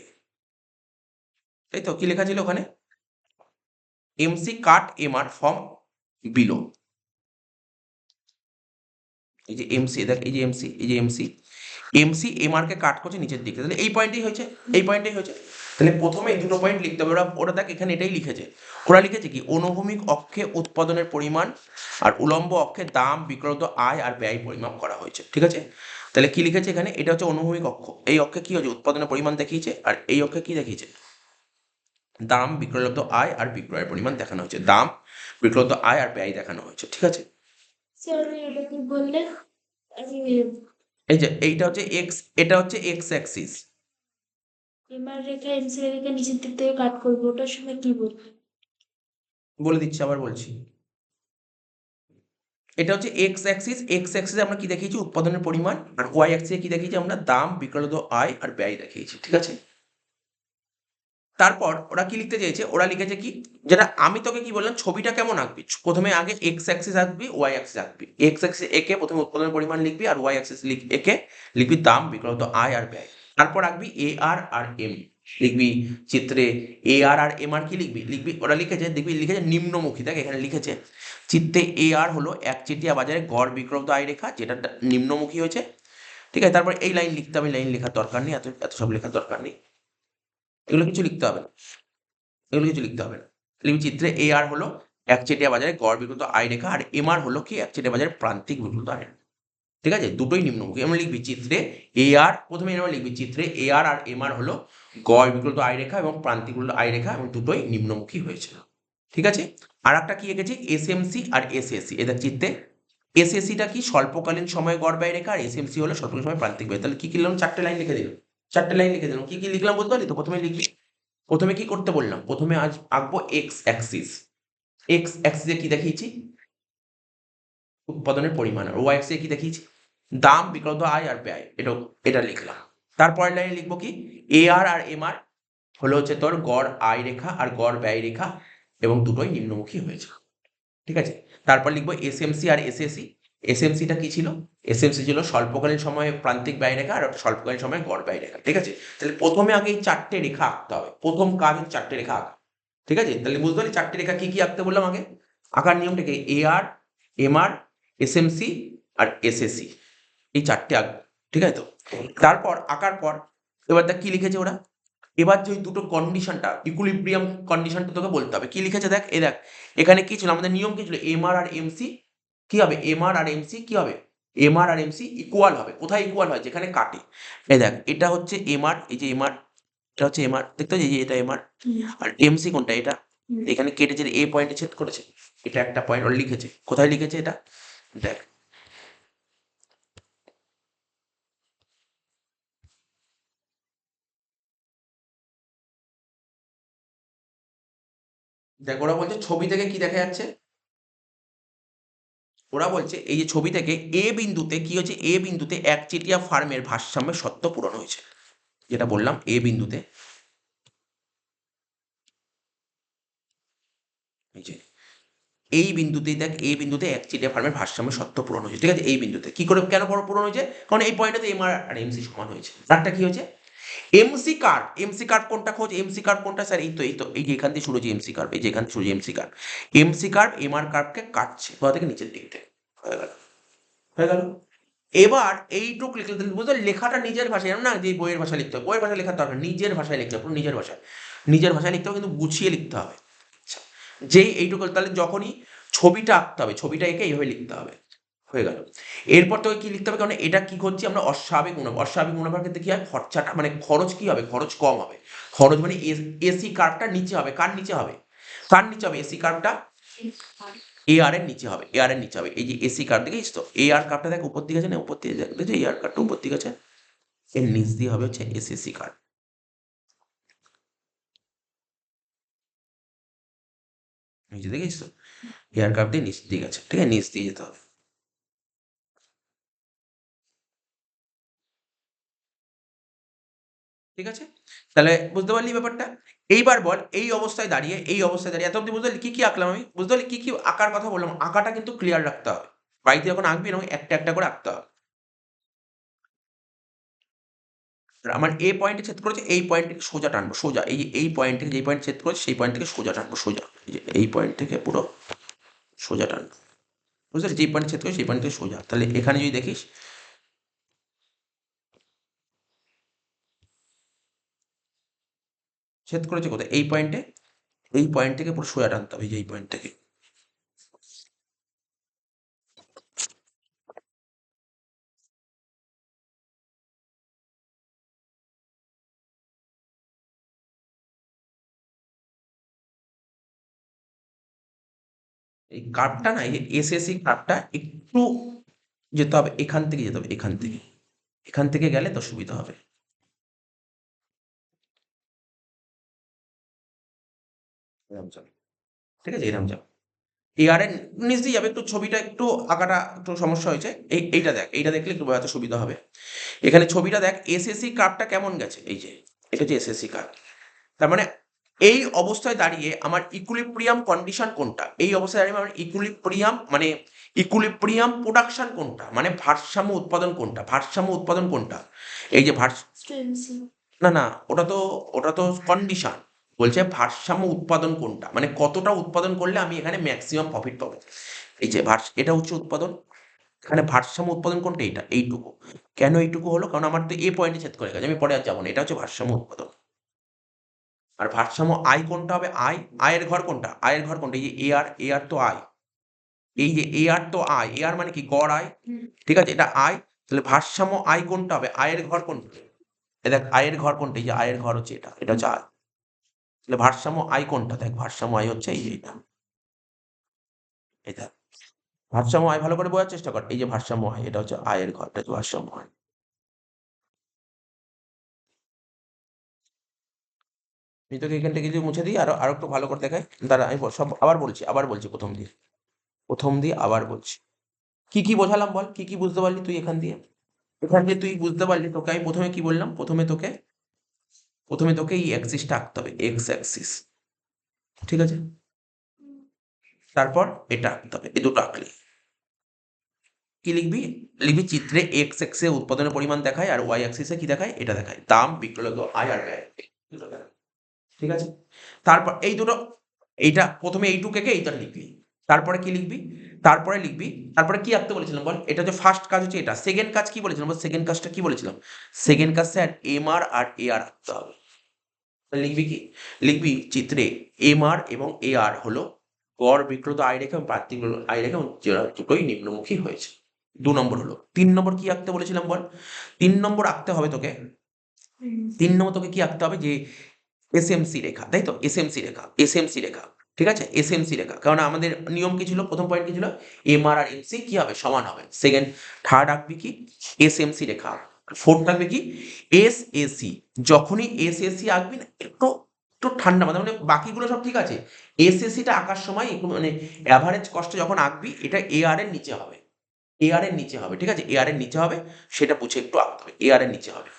তাই তো, কি লেখা ছিল ওখানে, MC cut MR from below. এই যে এমসি দেখ, এই যে এমসি, এই যে এমসি, এমসি এমআর কে কাট করছে নিচের দিকে, তাহলে এই পয়েন্টেই হয়েছে, এই পয়েন্টেই হয়েছে। তাহলে প্রথমে এই দুটো পয়েন্ট লিখতে হবে। ওরা ওরা দেখ এখানে এটাই লিখেছে, ওরা লিখেছে কি অনুভূমিক অক্ষে উৎপাদনের পরিমাণ আর উলম্ব অক্ষে দাম, বিক্রয়ত আয় আর ব্যয় পরিমাপ করা হয়েছে, ঠিক আছে। তাহলে কি লিখেছে এখানে, এটা হচ্ছে অনুভূমিক অক্ষ, এই অক্ষে কি হয়েছে উৎপাদনের পরিমাণ দেখিয়েছে, আর এই অক্ষে কি দেখিয়েছে দাম, বিক্রয়লব্ধ আয় আর বিক্রয়ের পরিমাণ দেখানো হয়েছে, দাম, বিক্রয়লব্ধ আয় আর ব্যয় দেখানো হয়েছে, ঠিক আছে। স্যার এটা কি বললেন? এই যে এইটা হচ্ছে এক্স, এটা হচ্ছে এক্স অ্যাক্সিস। এমআর রেখা এমসি রেখা নিচের দিক থেকে কাট করবো, ওটার সময় কি বলবো? বলে দিচ্ছি, আবার বলছি, এটা হচ্ছে এক্স অ্যাক্সিস, এক্স অ্যাক্সিসে আমরা কি দেখিয়েছি উৎপাদনের পরিমাণ, আর ওয়াই অ্যাক্সিসে কি দেখিয়েছি আমরা দাম, বিক্রয়লব্ধ আয় আর ব্যয় দেখিয়েছি, ঠিক আছে। তারপর ওরা কি লিখতে চেয়েছে, ওরা লিখেছে কি, যেটা আমি তোকে কি বললাম, ছবিটা কেমন আঁকবি, প্রথমে আগে এক্স অ্যাক্সিস আঁকবি, ওয়াই অ্যাক্সিস আঁকবি। এক্স অ্যাক্সিস একে প্রথমে উৎপাদনের পরিমাণ লিখবি, আর ওয়াই অ্যাক্সিস একে লিখবি দাম, বিক্রয়লব্ধ আয় আর ব্যয়। তারপর আঁকবি এ আর এম, লিখবি চিত্রে এ আর এম আর কি লিখবি, ওরা লিখেছে, দেখবি লিখেছে নিম্নমুখী, দেখ এখানে লিখেছে চিত্রে এ আর হলো একচেটিয়া বাজারে গড় বিক্রয়লব্ধ আয় রেখা, যেটা নিম্নমুখী হয়েছে, ঠিক আছে। তারপর এই লাইন লিখতে হবে, লাইন লেখার দরকার নেই, এত এত সব লেখার দরকার নেই, এগুলো কিছু লিখতে হবে না, এগুলো কিছু লিখতে হবে না। লিখবি চিত্রে এ আর হলো একচেটিয়া বাজারে গড় বিক্রয়লব্ধ আয় রেখা, আর এম আর হলো কি একচেটিয়া বাজারে প্রান্তিক বিক্রয়লব্ধ আয় রেখা, ঠিক আছে, দুটোই নিম্নমুখী। আমরা লিখবি চিত্রে এ আর, প্রথমে এবার লিখবি চিত্রে এ আর এম আর হলো গড় বিক্রয়লব্ধ আয় রেখা এবং প্রান্তিক বিক্রয়লব্ধ আয় রেখা, এবং দুটোই নিম্নমুখী হয়েছে, ঠিক আছে। আর একটা কি এঁকেছি এসএমসি আর এসএসসি, এদের চিত্রে এসএসসিটা কি স্বল্পকালীন সময়ে গড় ব্যয় রেখা, আর এসএমসি হলো স্বল্পকালীন সময় প্রান্তিক ব্যয়। তাহলে কি কি লিখলাম, চারটে লাইন লিখে দিলাম, চারটে লাইন লিখে দিলাম, কি কি লিখলাম বলতে পারলি তো, প্রথমে লিখবি, প্রথমে কি করতে বললাম, প্রথমে আজ আঁকবো এক্স অ্যাক্সিস, এক্স অ্যাক্সিসে কি দেখিয়েছি উৎপাদনের পরিমাণ, আর ওয়াই অ্যাক্সিসে কি দেখিয়েছি দাম, বিক্রয়লব্ধ আয় আর ব্যয়, এটা লিখলাম। তারপরের লাইনে লিখবো কি এ আর এম আর হলো হচ্ছে তোর গড় আয় রেখা আর গড় ব্যয় রেখা, এবং দুটোই নিম্নমুখী হয়েছে, ঠিক আছে। তারপর লিখবো এসএমসি আর এসএসসি, এসএমসিটা কি ছিল, এসএমসি ছিল স্বল্পকালীন সময়ে প্রান্তিক ব্যয় রেখা আর স্বল্পকালীন সময়ে গড় ব্যয় রেখা, ঠিক আছে। তাহলে প্রথমে আগে এই চারটে রেখা আঁকতে হবে, প্রথম কাজ হচ্ছে চারটে রেখা আঁকা, ঠিক আছে। তাহলে বুঝতে পারলি চারটে রেখা কি কি আঁকতে বললাম আগে, আঁকার নিয়মটাকে এ আর এম আর এসএমসি আর এসএসসি, এই চারটে আঁকবো, ঠিক আছে তো। তারপর আঁকার পর এবার দেখ কি লিখেছে ওরা, এবার যে ওই দুটো কন্ডিশনটা ইকুইলিব্রিয়াম কন্ডিশনটা তোকে বলতে হবে, কি লিখেছে দেখ, দেখ এখানে কি ছিল, আমাদের নিয়ম কি ছিল, এমআর আর এমসি কি হবে, এমআর আর এমসি কি হবে, এমআর আর এমসি ইকুয়াল হবে, কোথায় ইকুয়াল হয়, যেখানে কাটে। এই দেখ এটা হচ্ছে এমআর, এই যে এমআর, এটা হচ্ছে এমআর, দেখতে পাচ্ছি, এই যে এটা এমআর, আর এমসি কোনটা, এটা এখানে কেটেছে, এ পয়েন্টে ছেদ করেছে, এটা একটা পয়েন্ট ওর লিখেছে, কোথায় লিখেছে এটা দেখ, দেখ ওরা বলছে ছবি থেকে কি দেখা যাচ্ছে, ওরা বলছে এই যে ছবি থেকে এ বিন্দুতে কি হচ্ছে, এ বিন্দুতে একচেটিয়া ফার্মের ভারসাম্যের শর্ত পূরণ হয়েছে, যেটা বললাম এ বিন্দুতে, এই যে এই বিন্দুতেই দেখ, এই বিন্দুতে একচেটিয়া ফার্মের ভারসাম্যের শর্ত পূরণ হয়েছে, ঠিক আছে। এই বিন্দুতে কি করে কেন পূরণ হয়েছে, কারণ এই পয়েন্টে এম আর এমসি সমান হয়েছে। তারটা কি হয়েছে এমসি কার্ভ, এমসি কার্ভ কোনটা খোঁজ, এমসি কার্ভ কোনটা স্যার, এই তো এই যে এখান থেকে শুরু হচ্ছে এমসি কার্ভ, এই যে এখান থেকে শুরু হচ্ছে MC curve, MC curve M R কার্ভকে কাটছে কোথা থেকে নিচের দিক থেকে, হয়ে গেল, হয়ে গেল। এবার এইটুক লিখলে বুঝতে লেখাটা নিজের ভাষায়, না যে বইয়ের ভাষায় লিখতে হবে, বইয়ের ভাষায় লেখার দরকার, নিজের ভাষায় লিখতে হবে, পুরো নিজের ভাষায়, নিজের ভাষায় লিখতে হবে, কিন্তু গুছিয়ে লিখতে হবে। আচ্ছা, যেই এইটুকু, তাহলে যখনই ছবিটা আঁকতে হবে, ছবিটা এঁকে এইভাবে লিখতে হবে, হয়ে গেল। এরপর তোকে কি লিখতে হবে, কারণ এটা কি করছি আমরা, অস্বাভাবিক মুনাফা। অস্বাভাবিক মুনাফার ক্ষেত্রে কি হয়, খরচাটা মানে খরচ কি হবে, খরচ কম হবে। খরচ মানে এসি কার্ভটা নিচে হবে, কার নিচে হবে, কার নিচে হবে, এসি কার্ভটা এ আর এর নিচে হবে, এ আর এর নিচে হবে। এই যে এসি কার্ভ দেখেছিস তো, এ আর কার্ভটা দেখ উপর দিকে আছে না, উপর দিকে দেখছো এ আর কার্ভটা উপর দিকে আছে, এর নিচ দিয়ে হবে হচ্ছে এসএসসি কার্ভ। নিচে দেখেছিস তো, এ আর কার্ভ দিয়ে নিচ দিকে আছে, ঠিক আছে, নিচ দিয়ে যেতে হবে। ঠিক আছে, তাহলে বুঝতে পারলি ব্যাপারটা। এইবার বল, এই অবস্থায় দাঁড়িয়ে, এই অবস্থায় দাঁড়িয়ে এত অব্দি বুঝতে পারলি কি কি আঁকলাম আমি, বুঝতে পারলি কি কি আঁকার কথা বললাম। আঁকাটা কিন্তু ক্লিয়ার রাখতে হবে, বাড়িতে যখন আঁকবি এরকম একটা একটা করে আঁকতে হবে। আমার এ পয়েন্টে ছেদ করেছে, এই পয়েন্ট থেকে সোজা টানবো, সোজা এই যে এই পয়েন্ট থেকে, যেই পয়েন্ট ছেদ করেছে সেই পয়েন্ট থেকে সোজা টানবো, সোজা এই যে এই পয়েন্ট থেকে পুরো সোজা টানবো, বুঝতে পারলি, যেই পয়েন্ট ছেদ করেছে সেই পয়েন্ট থেকে সোজা। তাহলে এখানে যদি দেখিস ছেদ করেছে কোথায়, এই পয়েন্টে, এই পয়েন্ট থেকে পুরো সোজা টানতে হবে, এই যে এই পয়েন্ট থেকে। এই কার্ভটা না, এই যে এসএসসি কার্ভটা একটু যেতে হবে, এখান থেকে যেতে হবে, এখান থেকে, এখান থেকে গেলে তো সুবিধা হবে। এরম যাবে, ঠিক আছে, এরম যাবে। এআর এর নিচ দিয়ে যাবে, একটু ছবিটা একটু আঁকাটা একটু সমস্যা হয়েছে। এইটা দেখ, এইটা দেখলে একটু বোঝাতে সুবিধা হবে। এখানে ছবিটা দেখ, এসএসসি কার্ভটা কেমন গেছে, এই যে এটা হচ্ছে এসএসসি কার্ভ। তার মানে এই অবস্থায় দাঁড়িয়ে আমার ইকুইলিব্রিয়াম কন্ডিশন কোনটা, এই অবস্থায় দাঁড়িয়ে আমার ইকুইলিব্রিয়াম মানে ইকুইলিব্রিয়াম প্রোডাকশন কোনটা, মানে ভারসাম্য উৎপাদন কোনটা, ভারসাম্য উৎপাদন কোনটা, এই যে এমসি। না না, ওটা তো কন্ডিশন। বলছে ভারসাম্য উৎপাদন কোনটা, মানে কতটা উৎপাদন করলে আমি এখানে ম্যাক্সিমাম প্রফিট পাবো। এই যে এটা হচ্ছে উৎপাদন, এখানে ভারসাম্য উৎপাদন কোনটা, এইটা, এইটুকু। কেন এইটুকু হলো, কারণ আমার তো এ পয়েন্টে ছেদ করে গেছে, আমি পরে আর যাবো না, এটা হচ্ছে ভারসাম্য উৎপাদন। আর ভারসাম্য আয় কোনটা হবে, আয়ের ঘর কোনটা, আয়ের ঘর কোনটা, এই যে এ আর তো আয়, এই যে এ আর তো আয়, এ আর মানে কি গড় আয়, ঠিক আছে, এটা আয়। তাহলে ভারসাম্য আয় কোনটা হবে, আয়ের ঘর কোনটা, দেখ আয়ের ঘর কোনটা, এই যে আয়ের ঘর হচ্ছে এটা, এটা হচ্ছে আয়। তাহলে ভারসাম্য আয় কোনটা, দেখ ভারসাম্য আয় হচ্ছে এই যে এটা, এটা ভারসাম্য আয়, ভালো করে বোঝার চেষ্টা কর, এই যে ভারসাম্য আয়, এটা হচ্ছে আয়ের ঘর, এটা হচ্ছে ভারসাম্য আয়। আমি তোকে এখান থেকে যদি মুছে দিই, আরো আরো একটু ভালো করে দেখাই, দাঁড়া আমি সব আবার বলছি প্রথম দিয়ে আবার বলছি। কি কি বোঝালাম বল, কি কি বুঝতে পারলি তুই এখান দিয়ে, এখান দিয়ে তুই বুঝতে পারলি, তোকে আমি প্রথমে কি বললাম, প্রথমে তোকে এই অ্যাক্সিসটা আঁকতে হবে, এক্স অ্যাক্সিস, ঠিক আছে। তারপর এটা আঁকতে হবে, এই দুটো আঁকলি কি লিখবি, লিখবি চিত্রে এক্স অ্যাক্সিসে উৎপাদনের পরিমাণ দেখায়, আর ওয়াই অ্যাক্সিসে কি দেখায়, এটা দেখায় দাম, বিক্রয় আয় আর ব্যয়, দুটো দেখায়। ঠিক আছে, তারপর এই দুটো, এইটা প্রথমে এইটুকু এঁকে এইটা লিখবি। তারপরে কি লিখবি, তারপরে কি আঁকতে বলেছিলাম বল, এটা হচ্ছে ফার্স্ট কাজ, হচ্ছে এটা। সেকেন্ড কাজ কি বলেছিলাম বল, সেকেন্ড কাজটা কি বলেছিলাম, সেকেন্ড কাজ স্যার আর এ আর আঁকতে হবে। লিখবি কি, লিখবি চিত্রে এবং এ আর হলো গড় বিক্রত আয় রেখা এবং প্রান্তিক আয় রেখা, এবং দুটোই নিম্নমুখী হয়েছে। 2 নম্বর হলো। 3 নম্বর কি আঁকতে বলেছিলাম বল, 3 নম্বর আঁকতে হবে তোকে, 3 নম্বর তোকে কি আঁকতে হবে, যে এসএমসি রেখা, তাই তো, এসএমসি রেখা, ঠিক আছে, এসএমসি রেখা। কারণ আমাদের নিয়ম কি ছিল, প্রথম পয়েন্ট কি ছিল, আর এমসি কি হবে, সমান হবে। থার্ড আঁকবি কি, এসএমসি রেখা। ফোর্থ থাকবে কি, এসএসি। যখনই এসএসি আঁকবি না, একটু একটু ঠান্ডা মাথা, মানে বাকিগুলো সব ঠিক আছে, এসএসিটা আঁকার সময় একটু মানে অ্যাভারেজ কষ্ট যখন আঁকবি, এটা আর এর নিচে হবে, আর এর নিচে হবে, ঠিক আছে, আর এর নিচে হবে, সেটা বুঝে একটু আঁকতে হবে, আর এর নিচে হবে,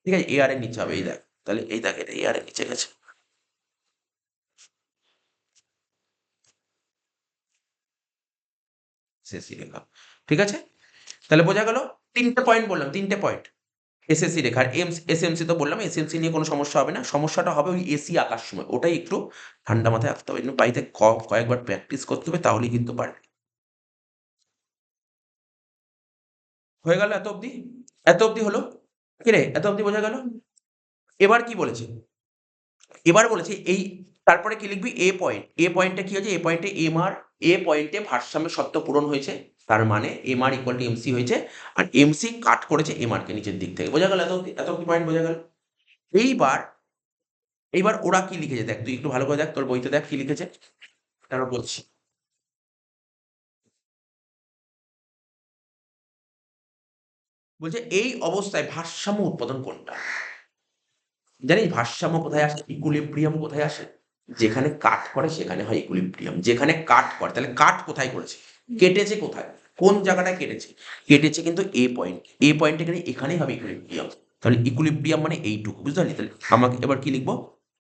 ঠিক আছে, আর এর নিচে হবে, এই দেখ, তাহলে এই দেখ, এটা আর এর নিচে গেছে, এসএসসি রেখা, ঠিক আছে। তাহলে বোঝা গেল, 3টে পয়েন্ট বললাম, 3টে পয়েন্ট, এসএসসি রেখার এসএমসি তো বললাম, এসএমসি নিয়ে কোনো সমস্যা হবে না, সমস্যাটা হবে ওই এসি আঁকার সময়, ওটাই একটু ঠান্ডা মাথায় আঁকতে হবে, বাড়িতে কয়েকবার প্র্যাকটিস করতে হবে, তাহলেই কিন্তু পারবে। হয়ে গেল এত অবধি হলো কি রে, এত অবধি বোঝা গেল। এবার কি বলেছে, এবার বলেছে এই তারপরে কি লিখবি, এ পয়েন্টে কি হয়েছে, এ পয়েন্টে এমআর, এ পয়েন্টে ভারসাম্য শর্ত পূরণ হয়েছে, তার মানে এমআর ইকুয়াল টু এমসি হয়েছে, আর এমসি কাট করেছে এমআর কে নিচের দিক থেকে। বোঝা গেল এত অবধি পয়েন্ট বোঝা গেল। এইবার এইবার ওরা কি লিখেছে দেখ, তুই একটু ভালো করে দেখ, তোর বইতে দেখ কি লিখেছে, তারপর বলছি। বলছে এই অবস্থায় ভারসাম্য উৎপাদন কোনটা, জানিস ভারসাম্য কোথায় আসে, ইকুইলিব্রিয়াম কোথায় আসে, যেখানে কাট করে সেখানে হয় ইকুইলিব্রিয়াম, যেখানে কাট করে, তাহলে কাট কোথায় করেছে, কেটেছে কোথায়, কোন জায়গাটায় কেটেছে, কেটেছে কিন্তু এ পয়েন্ট এখানেই হবে ইকুইলিব্রিয়াম। তাহলে ইকুইলিব্রিয়াম মানে এইটুকু, বুঝতে পারলি। তাহলে আমাকে এবার কি লিখবো,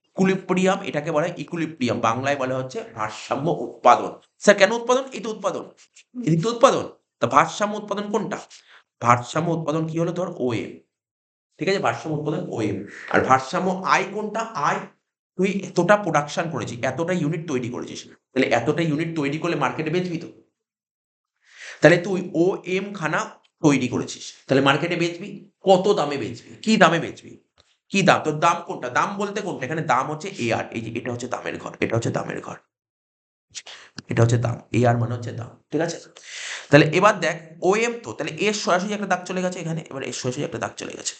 ইকুইলিব্রিয়াম, এটাকে বলা হয় ইকুইলিব্রিয়াম, বাংলায় বলা হচ্ছে ভারসাম্য উৎপাদন। স্যার কেন উৎপাদন, এই তো উৎপাদন, এই তো উৎপাদন। তা ভারসাম্য উৎপাদন কোনটা, ভারসাম্য উৎপাদন কি হলো তোর ওএম, ঠিক আছে, ভারসাম্য উৎপাদন ওএম। আর ভারসাম্য আই কোনটা, আই তুই এতটা প্রোডাকশন করেছিস, এতটা ইউনিট তৈরি করেছিস, তাহলে এতটা ইউনিট তৈরি করলে মার্কেটে বেচবি তো, তাহলে তুই ও এম খানা তৈরি করেছিস, তাহলে মার্কেটে বেচবি, কত দামে বেচবি, কি দামে বেচবি, কি দাম, তোর দাম কোনটা, দাম বলতে কোনটা, এখানে দাম হচ্ছে এ আর, এই যে এটা হচ্ছে দামের ঘর, এটা হচ্ছে দামের ঘর, এটা হচ্ছে দাম, এ আর মানে হচ্ছে দাম, ঠিক আছে। তাহলে এবার দেখ ও এম, তো তাহলে এর সরাসরি একটা দাগ চলে গেছে এখানে, এবার এর সরাসরি একটা দাগ চলে গেছে,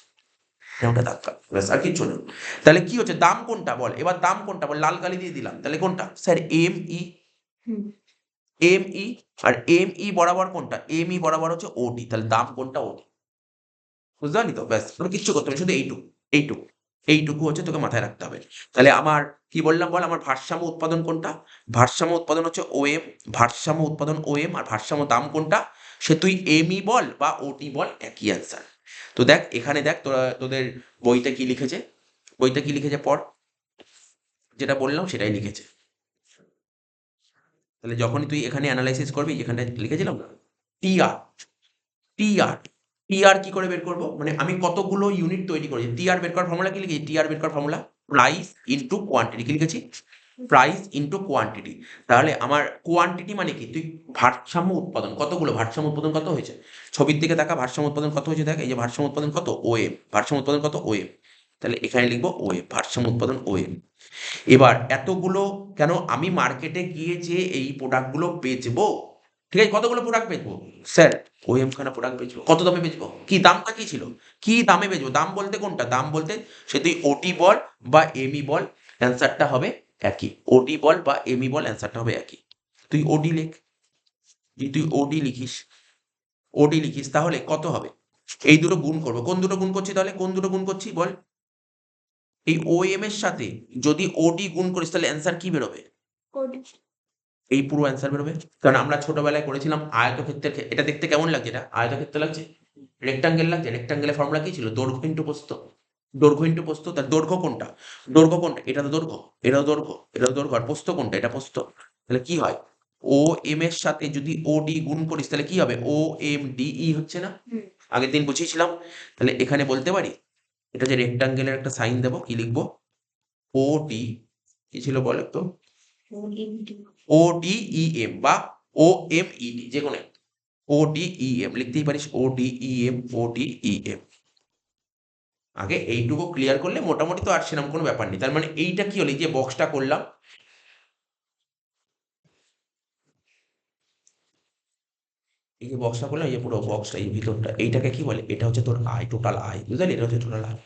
এরকমটা দাগ কাট, ব্যাস আর কিচ্ছু নেই। তাহলে কি হচ্ছে, দাম কোনটা বল, এবার দাম কোনটা বল, লাল কালি দিয়ে দিলাম, তাহলে কোনটা sir M E, M E, আর এম ই বরাবর কোনটা, এম ই বরাবর হচ্ছে ওটি, তাহলে দাম কোনটা ওটি, বুঝতে পারলি তো, ব্যাস তোর কিচ্ছু করতে হবে, শুধু এইটুকু এইটুকু এইটুকু হচ্ছে তোকে মাথায় রাখতে হবে। তাহলে আমার কি বললাম বল, আমার ভারসাম্য উৎপাদন কোনটা, ভারসাম্য উৎপাদন হচ্ছে ওএম, ভারসাম্য উৎপাদন ওএম, আর ভারসাম্য দাম কোনটা, সে তুই এম ই বল বা ওটি বল, একই অ্যান্সার। তো দেখ এখানে দেখ তোরা তোদের বইতে কি লিখেছে, বইতে কি লিখেছে পড়, যেটা বললাম সেটাই লিখেছে। তাহলে যখনই তুই এখানে অ্যানালাইসিস করবি, যেখানটা লিখেছিলাম না, টিআর, টিআর, টিআর কি করে বের করবো, মানে আমি কতগুলো ইউনিট তৈরি করেছি, টিআর বের করার ফর্মুলা কি লিখেছি, টিআর বের করার ফর্মুলা প্রাইস ইনটু কোয়ান্টিটি, কি লিখেছি, প্রাইস ইনটু কোয়ান্টিটি। তাহলে আমার কোয়ান্টিটি মানে কি, তুই ভারসাম্য উৎপাদন কতগুলো, ভারসাম্য উৎপাদন কত হয়েছে, ছবির দিকে দেখা, ভারসাম্য উৎপাদন কত হয়েছে দেখ, এই যে ভারসাম্য উৎপাদন কত ওএম, ভারসাম্য উৎপাদন কত ওএম, তাহলে এখানে লিখবো ওএম, ভারসাম্য উৎপাদন ওএম। এবার এতগুলো কেন, আমি মার্কেটে গিয়ে যে এই প্রোডাক্টগুলো বেচবো, ঠিক আছে, কতগুলো প্রোডাক্ট বেচবো স্যার, ওএম খানা প্রোডাক্ট বেচবো, কত দামে বেচবো, কি দামটা কি ছিল, কি দামে বেচবো, দাম বলতে কোনটা, দাম বলতে সে তুই ওটি বল বা এমই বল, অ্যান্সারটা হবে একই, ওটি বল বা এমই বল, অ্যান্সারটা হবে একই। তুই ওডি লেখ, যদি তুই ওডি লিখিস তাহলে কত হবে, এই দুটো গুণ করবো, কোন দুটো গুণ করছি, তাহলে কোন দুটো গুণ করছি বল, এই ও এম এর সাথে যদি ওডি গুণ করিস তাহলে অ্যান্সার কি বেরোবে, এই পুরো অ্যান্সার বেরোবে। কারণ আমরা ছোটবেলায় করেছিলাম আয়তক্ষেত্রের এটা দেখতে কেমন লাগছে, এটা আয়তক্ষেত্র লাগছে, রেক্টাঙ্গেল লাগছে, রেক্টাঙ্গেলের ফর্মুলা কি ছিল, দৈর্ঘ্য ইন্টু প্রস্থ, দৈর্ঘ্য ইন্টু প্রস্থ, তার দৈর্ঘ্য কোনটা, দৈর্ঘ্য কোনটা, এটা তো দৈর্ঘ্য, এটাও দৈর্ঘ্য, এটাও দৈর্ঘ্য, আর প্রস্থ কোনটা, এটা প্রস্থ। তাহলে কি হয়, ও এম এর সাথে যদি ও ডি গুণ করিস তাহলে কি হবে, ও এম ডি ই হচ্ছে না, আগের দিন বুঝিয়েছিলাম। তাহলে এখানে বলতে পারি এটা যে রেক্টাঙ্গেলের একটা সাইন দেবো, কি লিখবো, ও ডি, কি ছিল বল একটু, ও ডি ই এম বা ও এম ই ডি, যে কোনো ও ডি ই এম লিখতেই পারিস, ও ডি ই এম, ও ডি ই এম। আগে এইটুকু ক্লিয়ার করলে মোটামুটি তো আর সেরকম কোনো ব্যাপার নেই। তার মানে এইটা কি হলো, এই যে বক্সটা করলাম, এই যে বক্সটা করলাম, এই যে পুরো বক্সটা, এই ভিতরটা, এইটাকে কি বলে, এটা হচ্ছে তোর আয়, টোটাল আয়, বুঝলি, এটা হচ্ছে টোটাল আয়,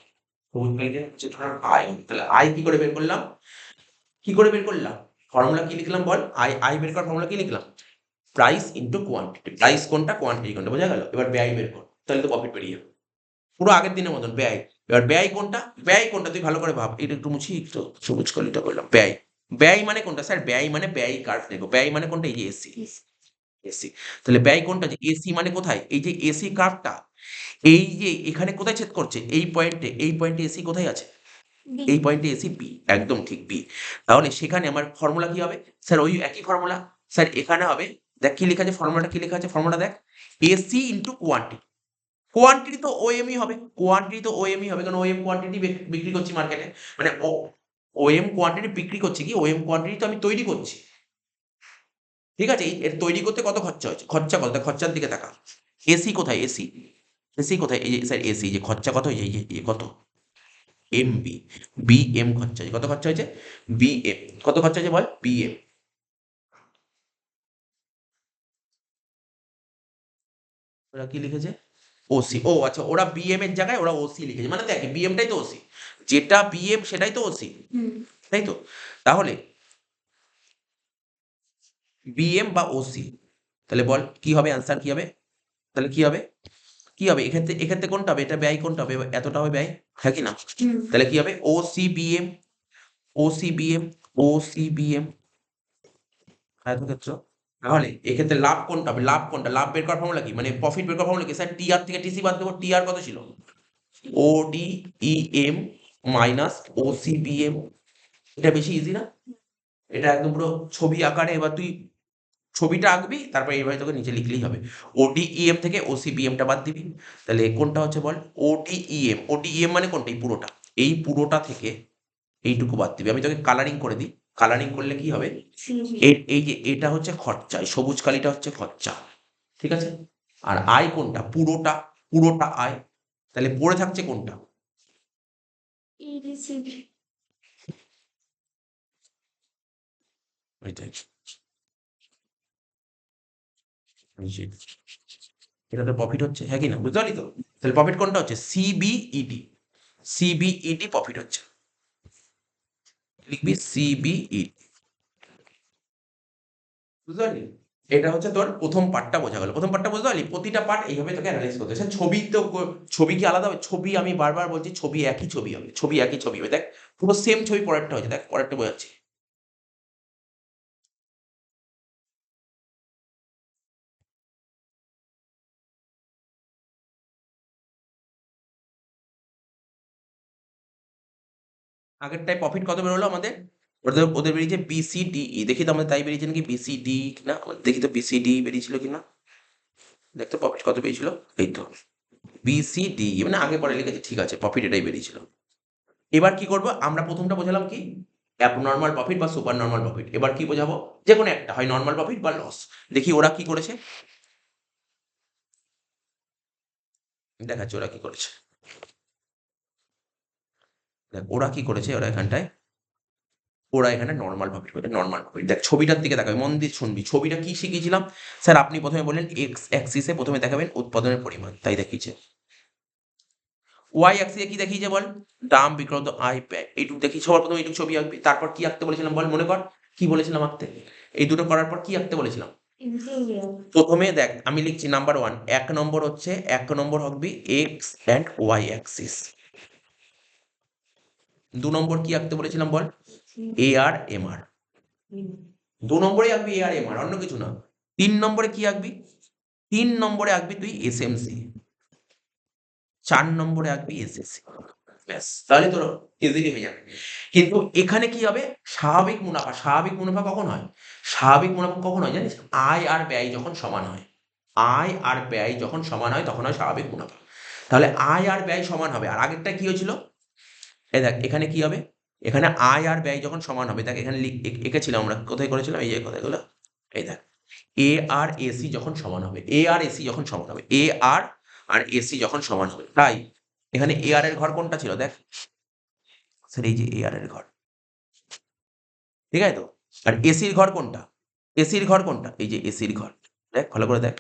তো এটা হচ্ছে টোটাল আয়। তাহলে আয় কি করে বের করলাম, কি করে বের করলাম, ফর্মুলা কি লিখলাম বল, আয়, আয় বের করার ফর্মুলা কি লিখলাম, প্রাইস ইনটু কোয়ান্টিটি, প্রাইস কোনটা কোয়ান্টিটি কোনটা, বোঝা গেল। এবার ব্যয় বের কর, তাহলে তো প্রফিট বেরিয়ে যাবে, পুরো আগের দিনের মতন ব্যয়। এবার ব্যয় কোনটা, ব্যয় কোনটা তুই ভালো করে ভাব, এটা একটু মুছি, একটু সবুজ কলিটা করলাম, ব্যয়, ব্যয় মানে কোনটা স্যার, ব্যয় মানে ব্যয় কার্ভ দেখো, ব্যয় মানে কোনটা, এই যে এসি, এসি, তাহলে ব্যয় কোনটা, যে এসি মানে কোথায়, এই যে এসি কার্ভটা, এই যে এখানে কোথায় ছেদ করছে, এই পয়েন্টে, এই পয়েন্টে এসি কোথায় আছে, এই পয়েন্টে এসি বি, একদম ঠিক বি। তাহলে সেখানে আমার ফর্মুলা কি হবে স্যার, ওই একই ফর্মুলা স্যার, এখানে হবে দেখ কি লেখা আছে, ফর্মুলাটা কি লেখা আছে, ফর্মুলা দেখ, এসি ইন্টু কোয়ান্টিটি, কোয়ান্টিটি তো ওএমই হবে, কোয়ান্টিটি তো ওএমই হবে, কারণ ওএম কোয়ান্টিটি বিক্রি করছি মার্কেটে, মানে ওএম কোয়ান্টিটি বিক্রি করছি, কি ওএম কোয়ান্টিটি তো আমি তৈরি করছি, ঠিক আছে, এর তৈরি করতে কত খরচা হয়েছে, খরচা কত, খরচার দিকে তাকা, এসি কোথায়, এসি, এসি কোথায়? এই যে স্যার এসি, যে খরচা কত হয়েছে, এই যে কত এমবি, বিএম খরচা হয়েছে। কত খরচা হয়েছে? বিএম। কত খরচা হয়েছে বল? বিএম। ওরা কি লিখেছে? ওসি। ও আচ্ছা, ওরা বিএম এর জায়গায় ওরা ওসি লিখেছে, মানে দেখ বিএমটাই তো ওসি, যেটা বিএম সেটাই তো ওসি, হুম তাই তো? তাহলে বিএম বা ওসি, তাহলে বল কি হবে, অ্যান্সার কি হবে? তাহলে কি হবে? কি হবে এক্ষেত্রে? এক্ষেত্রে কোনটা হবে? এটা ব্যয় কোনটা হবে? এতটা হবে ব্যয়, হ্যাঁ কি না? হুম তাহলে কি হবে? OC BM, OC BM, OC BM আয়তক্ষেত্র। তাহলে এক্ষেত্রে লাভ কোনটা হবে? লাভ কোনটা? লাভ বের করার ফর্মুলা কি, মানে প্রফিট বের করার ফর্মুলা কি? স্যার টিআর থেকে টিসি বাদ দেবো। টিআর কত ছিল? ওডিইএম মাইনাস ওসিবিএম। এটা বেশি ইজি না? এটা একদম পুরো ছবি আকারে। এবার তুই ছবিটা আঁকবি, তারপরে এইভাবে তোকে নিচে লিখলেই হবে। ওডিইএম থেকে ওসিবিএমটা বাদ দিবি। তাহলে কোনটা হচ্ছে বল? ওডিইএম। ওডিইএম মানে কোনটা? এই পুরোটা, এই পুরোটা থেকে এইটুকু বাদ দিবি। আমি তোকে কালারিং করে দিই। কালারিং করলে কি হবে? সিভি এই যে এটা হচ্ছে খরচা, এই সবুজ কালিটা হচ্ছে খরচা, ঠিক আছে? আর আয় কোনটা? পুরোটা, পুরোটা আয়। তাহলে পড়ে থাকছে কোনটা? ইরিসিভি ওইটাই, এই যে এটা তো প্রফিট হচ্ছে, হ্যাঁ কি না? বুঝতে পারলি তো? তাহলে প্রফিট কোনটা হচ্ছে? সিবিইডি। সিবিইডি প্রফিট হচ্ছে, লিখবি সিবিই। বুঝতে পারলি? এটা হচ্ছে তোর প্রথম পার্টটা বোঝা গেল। প্রথম পার্টটা বুঝতে পারলি? প্রতিটা পার্ট এইভাবে তোকে অ্যানালাইজ করতে হবে। স্যার ছবি তো ছবি কি আলাদা হবে? ছবি আমি বারবার বলছি, ছবি একই ছবি হবে, ছবি একই ছবি হবে। দেখ পুরো সেম ছবি পরেরটা হয়েছে, দেখ পরেরটা বোঝাচ্ছি। আগেরটায় প্রফিট কত বেরোলো আমাদের? ওদের ওদের বেরিয়েছে বিসিডিই। দেখি তো আমাদের তাই বেরিয়েছে নাকি বিসিডি না, দেখি তো বিসিডি বেরিয়েছিল কিনা। দেখ তো প্রফিট কত পেয়েছিল। এই তো বিসিডি, মানে আগে পরে লিখেছি, ঠিক আছে, প্রফিট এটাই বেরিয়েছিল। এবার কি করব? আমরা প্রথমটা বোঝালাম কি, অ্যাবনর্মাল প্রফিট বা সুপার নর্মাল প্রফিট। এবার কি বোঝাবো? যে কোনো একটা, হয় নর্মাল প্রফিট বা লস। দেখি ওরা কি করেছে, দেখাচ্ছি ওরা কি করেছে। দেখ ওরা কি করেছে, ওরা এখানটায়, ওরা এখানে নর্মাল প্রফিট করে। নর্মাল প্রফিট দেখ, ছবিটার দিকে তাকাবি, মন দিয়ে শুনবি। ছবিটা কি শিখিয়েছিলাম? স্যার আপনি প্রথমে বললেন এক্স অ্যাক্সিসে প্রথমে দেখাবেন উৎপাদনের পরিমাণ, তাই দেখিয়েছে। ওয়াই অ্যাক্সিসে কি দেখিয়েছে বল? দাম, বিক্রয়, আয়, ব্যয়। এইটুকু দেখি, সবার প্রথমে এইটুকু ছবি আঁকবি। তারপর কি আঁকতে বলেছিলাম বল, মনে কর কি বলেছিলাম আঁকতে? এই দুটো করার পর কি আঁকতে বলেছিলাম? ইন্টিরিয়ার প্রথমে দেখ আমি লিখছি নাম্বার ওয়ান, এক নম্বর হচ্ছে, এক নম্বর হবে এক্স অ্যান্ড ওয়াই অ্যাক্সিস। দু নম্বর কি আঁকতে বলেছিলাম বল? এ আর এম আর। দু নম্বরে আঁকবি এ আর এম আর, অন্য কিছু না। তিন নম্বরে কি আঁকবি? তিন নম্বরে আঁকবি তুই এস এম সি। চার নম্বরে আঁকবি এস এস সি। ব্যাস, তাহলে তোর ইজিলি হয়ে যাবে। কিন্তু এখানে কি হবে? স্বাভাবিক মুনাফা। স্বাভাবিক মুনাফা কখন হয়? স্বাভাবিক মুনাফা কখন হয় জানিস? আয় আর ব্যয় যখন সমান হয়। আয় আর ব্যয় যখন সমান হয় তখন হয় স্বাভাবিক মুনাফা। তাহলে আয় আর ব্যয় সমান হবে। আর আগেরটা কি হয়েছিল? এই দেখ এখানে কি হবে? এখানে আয় আর ব্যয় যখন সমান হবে, দেখ এখানে এঁকেছিলাম আমরা, কোথায় করেছিলাম, এই যে কোথায় গুলো, এই দেখ, এ আর এসি যখন সমান হবে, এ আর এসি যখন সমান হবে, এ আর এসি যখন সমান হবে, তাই এখানে এ আর এর ঘর কোনটা ছিল দেখ, স্যার এই যে এ আর এর ঘর, ঠিক আছে তো? আর এসির ঘর কোনটা? এসির ঘর কোনটা? এই যে এসির ঘর, দেখ ভালো করে দেখ।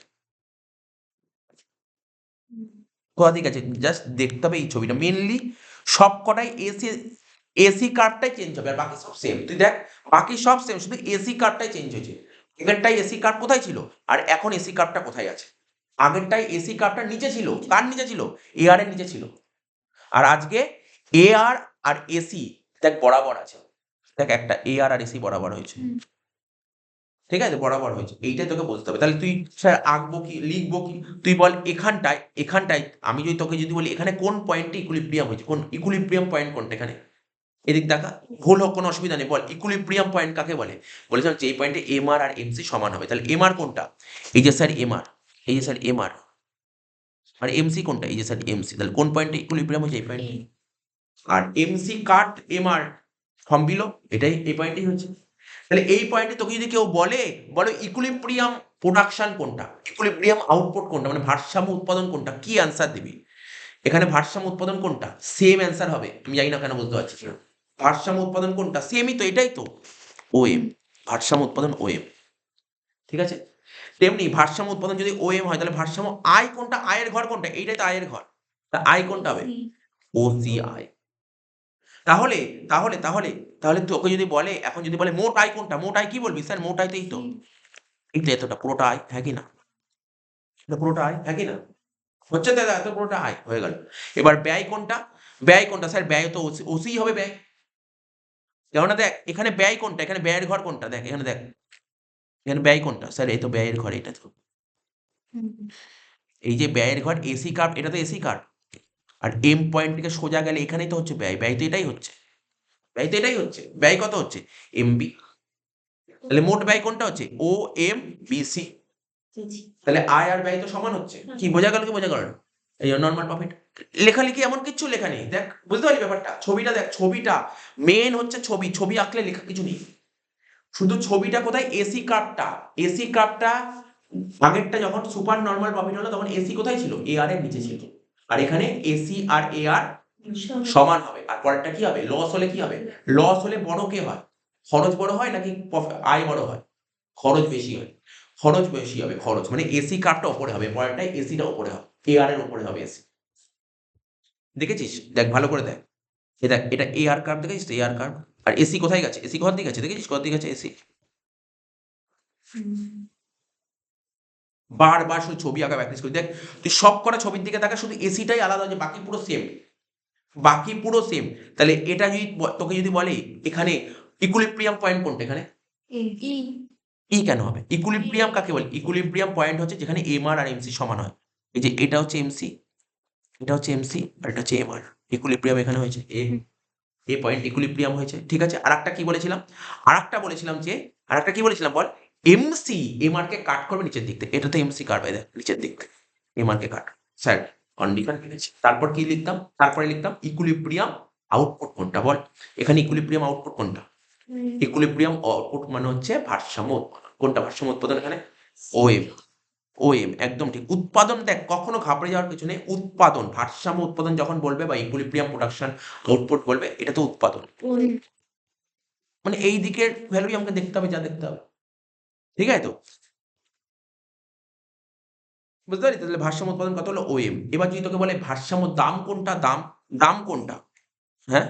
কোথা ঠিক আছে, জাস্ট দেখতে হবে এই ছবিটা মেনলি। সব কটাই এসি, এসি কার্ভটাই চেঞ্জ হবে, আর বাকি সব সেম। তুই দেখ বাকি সব সেম, শুধু এসি কার্ভটাই চেঞ্জ হয়েছে। আগেরটাই এসি কার্ভ কোথায় ছিল, আর এখন এসি কার্ভটা কোথায় আছে? আগেরটাই এসি কার্ভটা নিচে ছিল, কার নিচে ছিল? এ আর এর নিচে ছিল। আর আজকে এ আর এসি দেখ বরাবর আছে। দেখ একটা এ আর এসি বরাবর হয়েছে, ঠিক আছে, বরাবর হয়েছে। এইটাই তোকে বুঝতে হবে। তাহলে তুই স্যার আঁকবো কি, লিখবো কি? তুই বল এখানটায়, এখানটায় আমি যদি তোকে যদি বলি এখানে কোন পয়েন্টে ইকুইলিব্রিয়াম হয়েছে, কোন ইকুইলিব্রিয়াম পয়েন্ট কোনটা এখানে? এদিক দেখা, ভুল হোক কোনো অসুবিধা নেই, বল ইকুইলিব্রিয়াম পয়েন্ট কাকে বলে? বলেছিলাম যে এই পয়েন্টে এম আর এমসি সমান হবে। তাহলে এম আর কোনটা? এই যে স্যার এম আর, এই যে স্যার এম আর এমসি কোনটা? এই যে স্যার এমসি। তাহলে কোন পয়েন্টে ইকুইলিব্রিয়াম হয়েছে? এই পয়েন্টে। আর MC cut M R from below, এটাই এই পয়েন্টেই হচ্ছে। তাহলে এই পয়েন্টে তোকে যদি কেউ বলে, বলো ইকুইলিব্রিয়াম প্রোডাকশন কোনটা, ইকুইলিব্রিয়াম আউটপুট কোনটা, মানে ভারসাম্য উৎপাদন কোনটা, কি অ্যান্সার দিবি এখানে? ভারসাম্য উৎপাদন কোনটা? সেম অ্যান্সার হবে, আমি জানি না কেন বলতে পারছিস না। ভারসাম্য উৎপাদন কোনটা? সেমই তো, এটাই তো ওএম, ভারসাম্য উৎপাদন ওএম, ঠিক আছে? তেমনি ভারসাম্য উৎপাদন যদি ওএম হয় তাহলে ভারসাম্য আই কোনটা, আয়ের ঘর কোনটা, এইটাই তো আয়ের ঘর, তা আই কোনটা হবে? OC I. তাহলে তাহলে তাহলে তাহলে তোকে যদি বলে, এখন যদি বলে মোট আয় কোনটা, মোট আয় কি বলবি? স্যার মোট আয় তো এই তো, এই তো এতটা পুরোটা আয়, হ্যাঁ কি না? এটা পুরোটা আয়, হ্যাঁ কি না? হচ্ছে দাদা, এত পুরোটা আয় হয়ে গেল। এবার ব্যয় কোনটা, ব্যয় কোনটা? স্যার ব্যয় তো ওসি হবে ব্যয়, কেননা দেখ এখানে ব্যয় কোনটা, এখানে ব্যয়ের ঘর কোনটা, দেখ এখানে দেখ, এখানে ব্যয় কোনটা? স্যার এই তো ব্যয়ের ঘর, এটা তো এই যে ব্যয়ের ঘর এসি কার্ভ, এটা তো এসি কার্ভ, আর এম পয়েন্ট থেকে সোজা গেলে এখানেই তো হচ্ছে ব্যয়, ব্যয় তো এটাই হচ্ছে, ব্যয় তো এটাই হচ্ছে, ব্যয় কত হচ্ছে? এমবি। তাহলে মোট ব্যয় কোনটা হচ্ছে? ও এম বি সি। তাহলে আয় আর ব্যয় তো সমান হচ্ছে, কি বোঝা গেল কি বোঝা গেল না? এই নর্মাল প্রফিট। লেখালেখি এমন কিচ্ছু লেখা নেই, দেখ বুঝতে পারলি ব্যাপারটা? ছবিটা দেখ, ছবিটা মেন হচ্ছে ছবি, ছবি আঁকলে লেখা কিছু নেই, শুধু ছবিটা কোথায়? এসি কার্ভটা, এসি কার্ভটা আগেরটা যখন সুপার নর্মাল প্রফিট হলো তখন এসি কোথায় ছিল? এ আর এর নিচে ছিল, আর এখানে এসি আর এ আর সমান হবে, আর পরেরটা কি হবে? লস হলে কি হবে? লস হলে বড় কে হয়? খরচ বড় হয় নাকি আয় বড় হয়? খরচ বেশি হয়, খরচ বেশি হবে, খরচ মানে এসি কার্ভটা ওপরে হবে, পরেরটাই এসিটা ওপরে হবে, এ আর এর ওপরে হবে এসি। দেখেছিস? দেখ ভালো করে দেখ, এ দেখ এটা এ আর কার্ভ, দেখেছিস এ আর কার্ভ, আর এসি কোথায় গেছে? এসি ঘর দিকে গেছে, দেখেছিস ঘর দিকে গেছে এসি। বারবার শুধু ছবি আঁকা প্র্যাকটিস করি, দেখ তুই সব কটা ছবির দিকে তাকা, শুধু এসিটাই আলাদা হচ্ছে, বাকি পুরো সেম, বাকি পুরো সেম। তাহলে এটা যদি তোকে যদি বলে এখানে ইকুইলিব্রিয়াম পয়েন্ট কোনটা, এখানে ই কেন হবে? ইকুইলিব্রিয়াম কাকে বলে? ইকুইলিব্রিয়াম পয়েন্ট হচ্ছে যেখানে এমআর আর এমসি সমান হয়, এই যে এটা হচ্ছে এমসি, এটা হচ্ছে এমসি, আর এটা হচ্ছে এমআর, ইকুইলিব্রিয়াম এখানে হয়েছে, এ পয়েন্ট ইকুইলিব্রিয়াম হয়েছে, ঠিক আছে? আরেকটা কি বলেছিলাম? আরেকটা বলেছিলাম যে, আরেকটা কি বলেছিলাম বল? এমসি এমআর কে কাট করবে নিচের দিক থেকে, এটা তো এমসি কার্ভ, দেখ নিচের দিক থেকে এমআর কে কাট, স্যার কন্ডিশন কিনেছি। তারপর কি লিখতাম? তারপরে লিখতাম ইকুইলিব্রিয়াম আউটপুট কোনটা, বল এখানে ইকুইলিব্রিয়াম আউটপুট কোনটা? ইকুইলিব্রিয়াম আউটপুট মানে হচ্ছে ভারসাম্য উৎপাদন, কোনটা ভারসাম্য উৎপাদন? এখানে ওএম, ওএম একদম ঠিক। উৎপাদন দেখ কখনো ঘাবড়ে যাওয়ার কিছু নেই, উৎপাদন ভারসাম্য উৎপাদন যখন বলবে বা ইকুইলিব্রিয়াম প্রোডাকশন আউটপুট বলবে, এটা তো উৎপাদন, মানে এই দিকের ভ্যালুই আমাকে দেখতে হবে, যা দেখতে হবে, ঠিক আছে তো? বুঝতে পারি? তাহলে ভারসাম্য উৎপাদন কত হলো? ওএম। এবার যদি তোকে বলে ভারসাম্য দাম কোনটা, দাম, দাম কোনটা? হ্যাঁ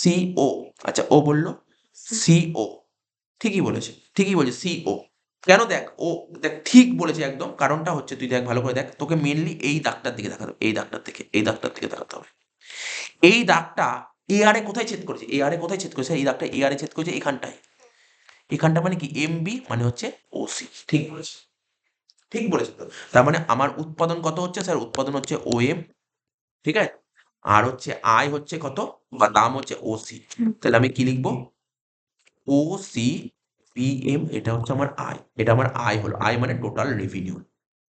সিও, আচ্ছা ও বললো সিও, ঠিকই বলেছে, ঠিকই বলেছে সিও। কেন? দেখ ও দেখ ঠিক বলেছে একদম, কারণটা হচ্ছে তুই দেখ ভালো করে দেখ, তোকে মেনলি এই দাগটার দিকে দেখাতে হবে, এই দাগটার দিকে, এই দাগটার দিকে দেখাতে হবে। এই দাগটা এআর এ কোথায় ছেদ করেছে? এআর এ কোথায় ছেদ করেছে? এই দাগটা এআর এ ছেদ করেছে এখানটায়, এখানটা মানে কি এমবি মানে হচ্ছে ওসি, ঠিক বলেছে, ঠিক বলেছে তো। তার মানে আমার উৎপাদন কত হচ্ছে? স্যার উৎপাদন হচ্ছে ওএম, ঠিক আছে? আর হচ্ছে আয় হচ্ছে কত, বা দাম হচ্ছে ওসি। তাহলে আমি কি লিখবো? ও সি পিএম, এটা হচ্ছে আমার আয়, এটা আমার আয় হলো, আয় মানে টোটাল রেভিনিউ।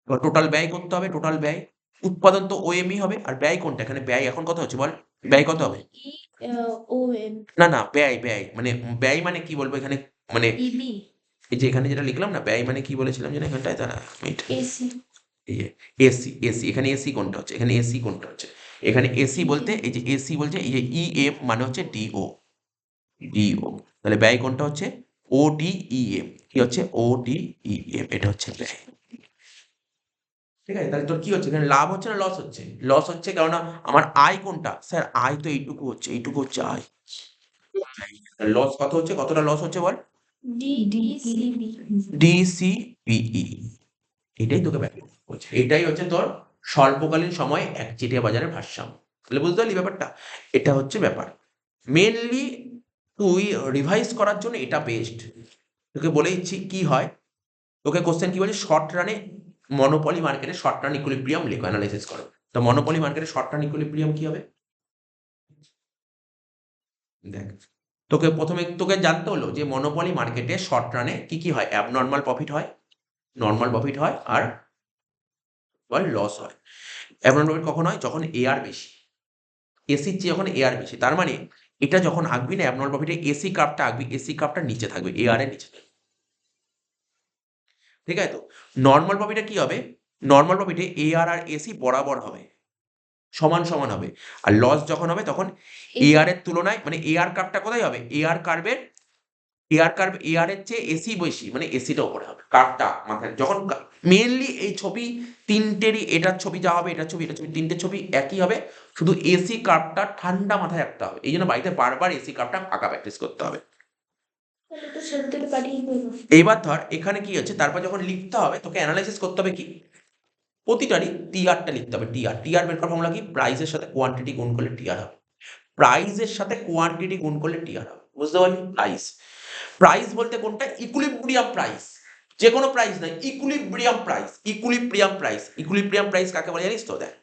এবার টোটাল ব্যয় করতে হবে, টোটাল ব্যয়, উৎপাদন তো ওএমই হবে, আর ব্যয় কোনটা? এখানে ব্যয় এখন কত হচ্ছে বল, ব্যয় কত হবে? না না ব্যয়, ব্যয় মানে ব্যয় মানে কি বলবো এখানে, মানে এই যে এখানে যেটা লিখলাম না, ব্যয় মানে কি বলেছিলাম যেন এখানটায়, তারা এসি, এসি এখানে এসি কোনটা হচ্ছে, এখানে এসি কোনটা হচ্ছে? এখানে এসি বলতে এই যে এসি বলছে এই যে ইএম মানে হচ্ছে ডিও, ডিও। তাহলে ব্যয় কোনটা হচ্ছে? ওডিইএম, কি হচ্ছে? ওডিইএম, এটা হচ্ছে ব্যয়, ঠিক আছে? তাহলে তোর কি হচ্ছে এখানে, লাভ হচ্ছে না লস হচ্ছে? লস হচ্ছে, কেননা আমার আয় কোনটা? স্যার আয় তো এইটুকু হচ্ছে, এইটুকু হচ্ছে আয়। লস কত হচ্ছে, কতটা লস হচ্ছে বল? ডিসিপিই, এটাই তোকে ব্যাখ্যা করছে, এটাই হচ্ছে তোর স্বল্পকালীন সময়ে একচেটিয়া বাজারের ভারসাম্য। তাহলে বুঝতে পারলি ব্যাপারটা? এটা হচ্ছে ব্যাপার, মেনলি তুই রিভাইজ করার জন্য এটা বেস্ট। তোকে বলে দিচ্ছি কি হয়, তোকে কোশ্চেন কি বলছে, শর্ট রানে মনোপলি মার্কেটে শর্ট রান ইকুইলিব্রিয়াম লেখো, অ্যানালাইসিস করো। তো মনোপলি মার্কেটে শর্ট রান ইকুইলিব্রিয়াম কি হবে? দেখ তোকে প্রথমে তোকে জানতে হলো যে মনোপলি মার্কেটে শর্ট রানে কি কি হয়, অ্যাবনর্মাল প্রফিট হয়, নর্মাল প্রফিট হয়, আর লস হয়। অ্যাবনর্মাল প্রফিট কখন হয়? যখন এআর বেশি, এসির চেয়ে যখন এআর বেশি, তার মানে এটা যখন আঁকবি না অ্যাবনর্মাল প্রফিটে, এসি কার্ভটা আঁকবি, এসি কার্ভটা নিচে থাকবে, এআর এর নিচে থাকবে, ঠিক আছে তো? নর্মাল প্রফিটে কি হবে? নর্মাল প্রফিটে এআর আর এসি বরাবর হবে, সমান সমান হবে। আর লস যখন হবে তখন এআর এর তুলনায় মানে এআর কার্ভটা কোথায় হবে? এআর এর চেয়ে এসি বেশি, মানে এসিটা উপরে হবে কার্ভটা মাথায় যখন মেইনলি এই ছবি তিনটেরই, এটার ছবি যা হবে, এটার ছবি, এটার ছবি, তিনটের ছবি একই হবে, শুধু এসি কার্ভটা ঠান্ডা মাথায় রাখতে হবে। এই জন্য বাড়িতে বারবার এসি কার্ভটা আঁকা প্র্যাকটিস করতে হবে। তাহলে তো সেলুটেপ পাঠিয়ে দেবো। এইবার ধর এখানে কি হচ্ছে, তারপর যখন লিখতে হবে তোকে অ্যানালাইসিস করতে হবে কি, প্রতিটারই টিআরটা লিখতে হবে। টিআর বের করার ফর্মুলা কি? প্রাইসের সাথে কোয়ান্টিটি গুণ করলে টিআর হবে। প্রাইসের সাথে কোয়ান্টিটি গুণ করলে টিআর হবে, বুঝতে পারলি? প্রাইস বলতে কোনটা? ইকুইলিব্রিয়াম প্রাইস, যে কোনো প্রাইস নয়, ইকুইলিব্রিয়াম প্রাইস। ইকুইলিব্রিয়াম প্রাইস কাকে বলে জানিস তো? দেখ,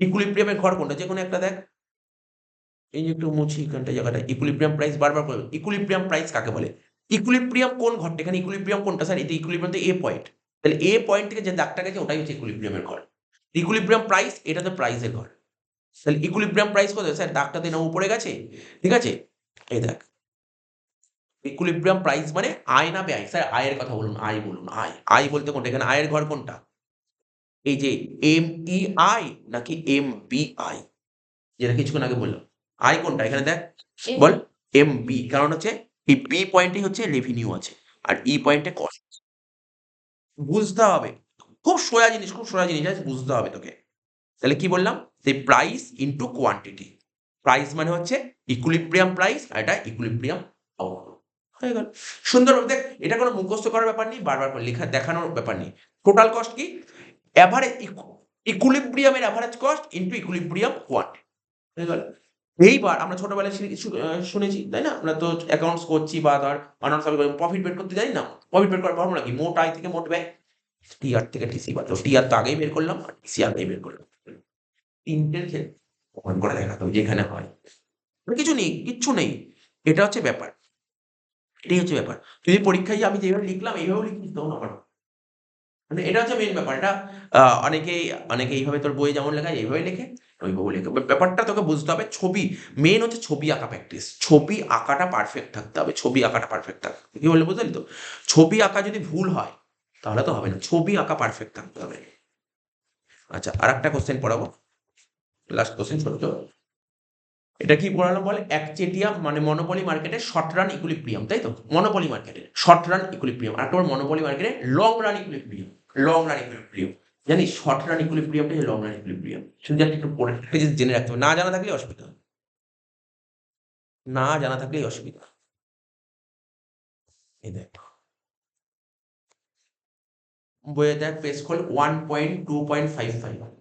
ইকুইলিব্রিয়ামের ঘর কোনটা, যে কোনো একটা দেখ। এই যে একটু মুছি এখানটা জায়গাটা, ইকুইলিব্রিয়াম প্রাইস বারবার করবে। ইকুইলিব্রিয়াম প্রাইস কাকে বলে? ইকুইলিব্রিয়াম কোন ঘরটা? এখানে ইকুইলিব্রিয়াম কোনটা স্যার? এটা ইকুইলিব্রিয়াম তো এ পয়েন্ট, তাহলে এ পয়েন্ট থেকে যে দাগটা গেছে ওটাই হচ্ছে ইকুইলিব্রিয়ামের ঘর। ইকুইলিব্রিয়াম প্রাইস, এটা তো প্রাইসের ঘর। তাহলে ইকুইলিব্রিয়াম প্রাইস কোথায় স্যার? দাগটা তো এরকম উপরে গেছে, ঠিক আছে? এই দেখ, ইকুইলিব্রিয়াম প্রাইস মানে আয় না ব্যয়? স্যার আয়ের কথা বলুন, আয় বলুন, আয়। আয় বলতে কোনটা? এখানে আয়ের ঘর কোনটা? এই যে এমইআই নাকি এমবিআই, যেটা কিছুক্ষণ আগে বললাম। আয় কোনটা এখানে দেখ, বল। এমবি, কারণ হচ্ছে এই বি পয়েন্টে হচ্ছে রেভিনিউ আছে, আর ই পয়েন্টে কস্ট। বুঝতে হবে, খুব সোজা জিনিস, খুব সোজা জিনিস আছে, বুঝতে হবে তোকে। তাহলে কি বললাম? যে প্রাইস ইনটু কোয়ান্টিটি। প্রাইস মানে হচ্ছে ইকুইলিব্রিয়াম প্রাইস, আর এটা ইকুইলিব্রিয়াম আউটপুট। হয়ে গেল সুন্দরভাবে। দেখ, এটা কোনো মুখস্থ করার ব্যাপার নেই, বারবার করে লেখা দেখানোর ব্যাপার নেই। টোটাল কস্ট কি? এভারেজ, ইকুইলিব্রিয়ামের average cost into equilibrium quantity. হয়ে গেল। এইবার আমরা ছোটবেলায় শুনেছি, তাই না? আমরা তো অ্যাকাউন্টস করছি বা ধর অন্যান্য সাবজেক্ট প্রফিট বের করতে জানি না? প্রফিট বের করার ফর্মুলা কি? মোট আয় থেকে মোট ব্যয়। টিআর থেকে টিসি বাদ দাও, টিআর তো আগেই বের করলাম, আর টিসি আগেই বের করলাম। তিনটের ক্ষেত্রে প্রমাণ করে দেখাতে হবে যেখানে হয়। কিছু নেই, কিচ্ছু নেই। এটা হচ্ছে ব্যাপার, এটাই হচ্ছে ব্যাপার। যদি পরীক্ষায় আমি যেভাবে লিখলাম এইভাবে লিখি তখন আমার, মানে এটা হচ্ছে মেইন ব্যাপার। এটা অনেকে এইভাবে তোর বইয়ে যেমন লেখা এইভাবে লেখে, ওইভাবে লেখে। ব্যাপারটা তোকে বুঝতে হবে, ছবি মেইন হচ্ছে ছবি আঁকা প্র্যাকটিস। ছবি আঁকাটা পারফেক্ট থাকতে হবে, ছবি আঁকাটা পারফেক্ট থাকতে হবে। কি বললে বুঝলি তো? ছবি আঁকা যদি ভুল হয় তাহলে তো হবে না, ছবি আঁকা পারফেক্ট থাকতে হবে। আচ্ছা, আর একটা কোশ্চেন পড়াবো, লাস্ট কোশ্চেন, ছোট। এটা কি পড়ালাম বলে? একচেটিয়া মানে মনোপলি মার্কেটে শর্ট রান ইকুইলিব্রিয়াম, তাই তো? মনোপলি মার্কেটে শর্ট রান ইকুইলিব্রিয়াম, আর একটা মনোপলি মার্কেটে long run equilibrium. Long run equilibrium জানিস? শর্ট রান ইকুইলিব্রিয়ামটা লং রান ইকুইলিব্রিয়াম। শুধু একটু পড়ে একটা জিনিস জেনে রাখতে হবে, না জানা থাকলে অসুবিধা, না জানা থাকলেই অসুবিধা। এই দেখ, বইয়ে দেখ, পেজ খোল 1.2.55।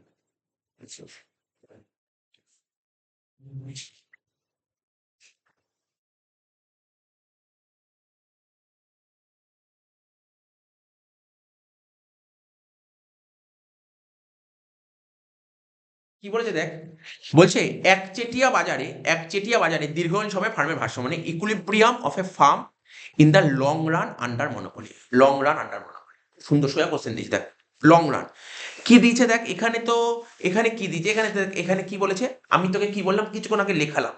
কি বলেছে দেখ, বলছে একচেটিয়া বাজারে দীর্ঘকালীন সময় ফার্মের ভারসাম্য, মানে equilibrium of A firm in the long run under monopoly. Long run under monopoly, সুন্দর সোজা কোশ্চেন দিয়েছে দেখ। লং রান কি দিয়েছে দেখ, এখানে তো, এখানে কি দিয়েছে, এখানে দেখ, এখানে কি বলেছে? আমি তোকে কি বললাম কিছুক্ষণ আগে লেখালাম,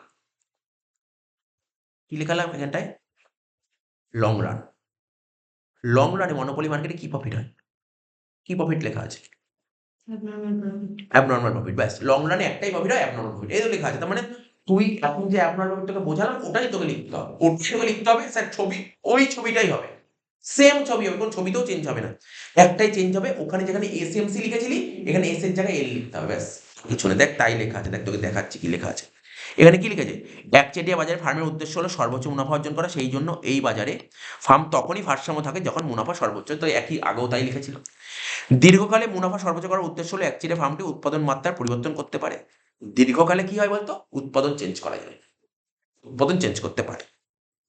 কি লেখালাম এখানটায়? Long run. লং রানে মনোপলি মার্কেটে কি প্রফিট হয়? কি প্রফিট লেখা আছে? Abnormal profit. ব্যাস, লং রানে একটাই প্রফিট হয়, অ্যাবনর্মাল প্রফিট। এই তো লেখা আছে। তার মানে তুই এখন যে অ্যাবনর্মাল প্রফিট তোকে বোঝালাম ওটাই তোকে লিখতে হবে, ওটাই তোকে লিখতে হবে স্যার। ছবি ওই ছবিটাই হবে, সেম ছবি হবে, কোনো ছবিতেও চেঞ্জ হবে না। একটাই চেঞ্জ হবে, ওখানে যেখানে এসএমসি লিখেছিলি এখানে এস এর জায়গায় এল লিখতে হবে, ব্যাস। পিছনে দেখ তাই লেখা আছে, দেখ তোকে দেখাচ্ছি কি লেখা আছে। এখানে কি লিখেছে? একচেটিয়া বাজারে ফার্মের উদ্দেশ্য হলো সর্বোচ্চ মুনাফা অর্জন করা, সেই জন্য এই বাজারে ফার্ম তখনই ভারসাম্য থাকে যখন মুনাফা সর্বোচ্চ। তো একই আগেও তাই লিখেছিল। দীর্ঘকালে মুনাফা সর্বোচ্চ করার উদ্দেশ্য হলো একচেটিয়া ফার্মটি উৎপাদন মাত্রার পরিবর্তন করতে পারে। দীর্ঘকালে কি হয় বলতো? উৎপাদন চেঞ্জ করা যায়, উৎপাদন চেঞ্জ করতে পারে।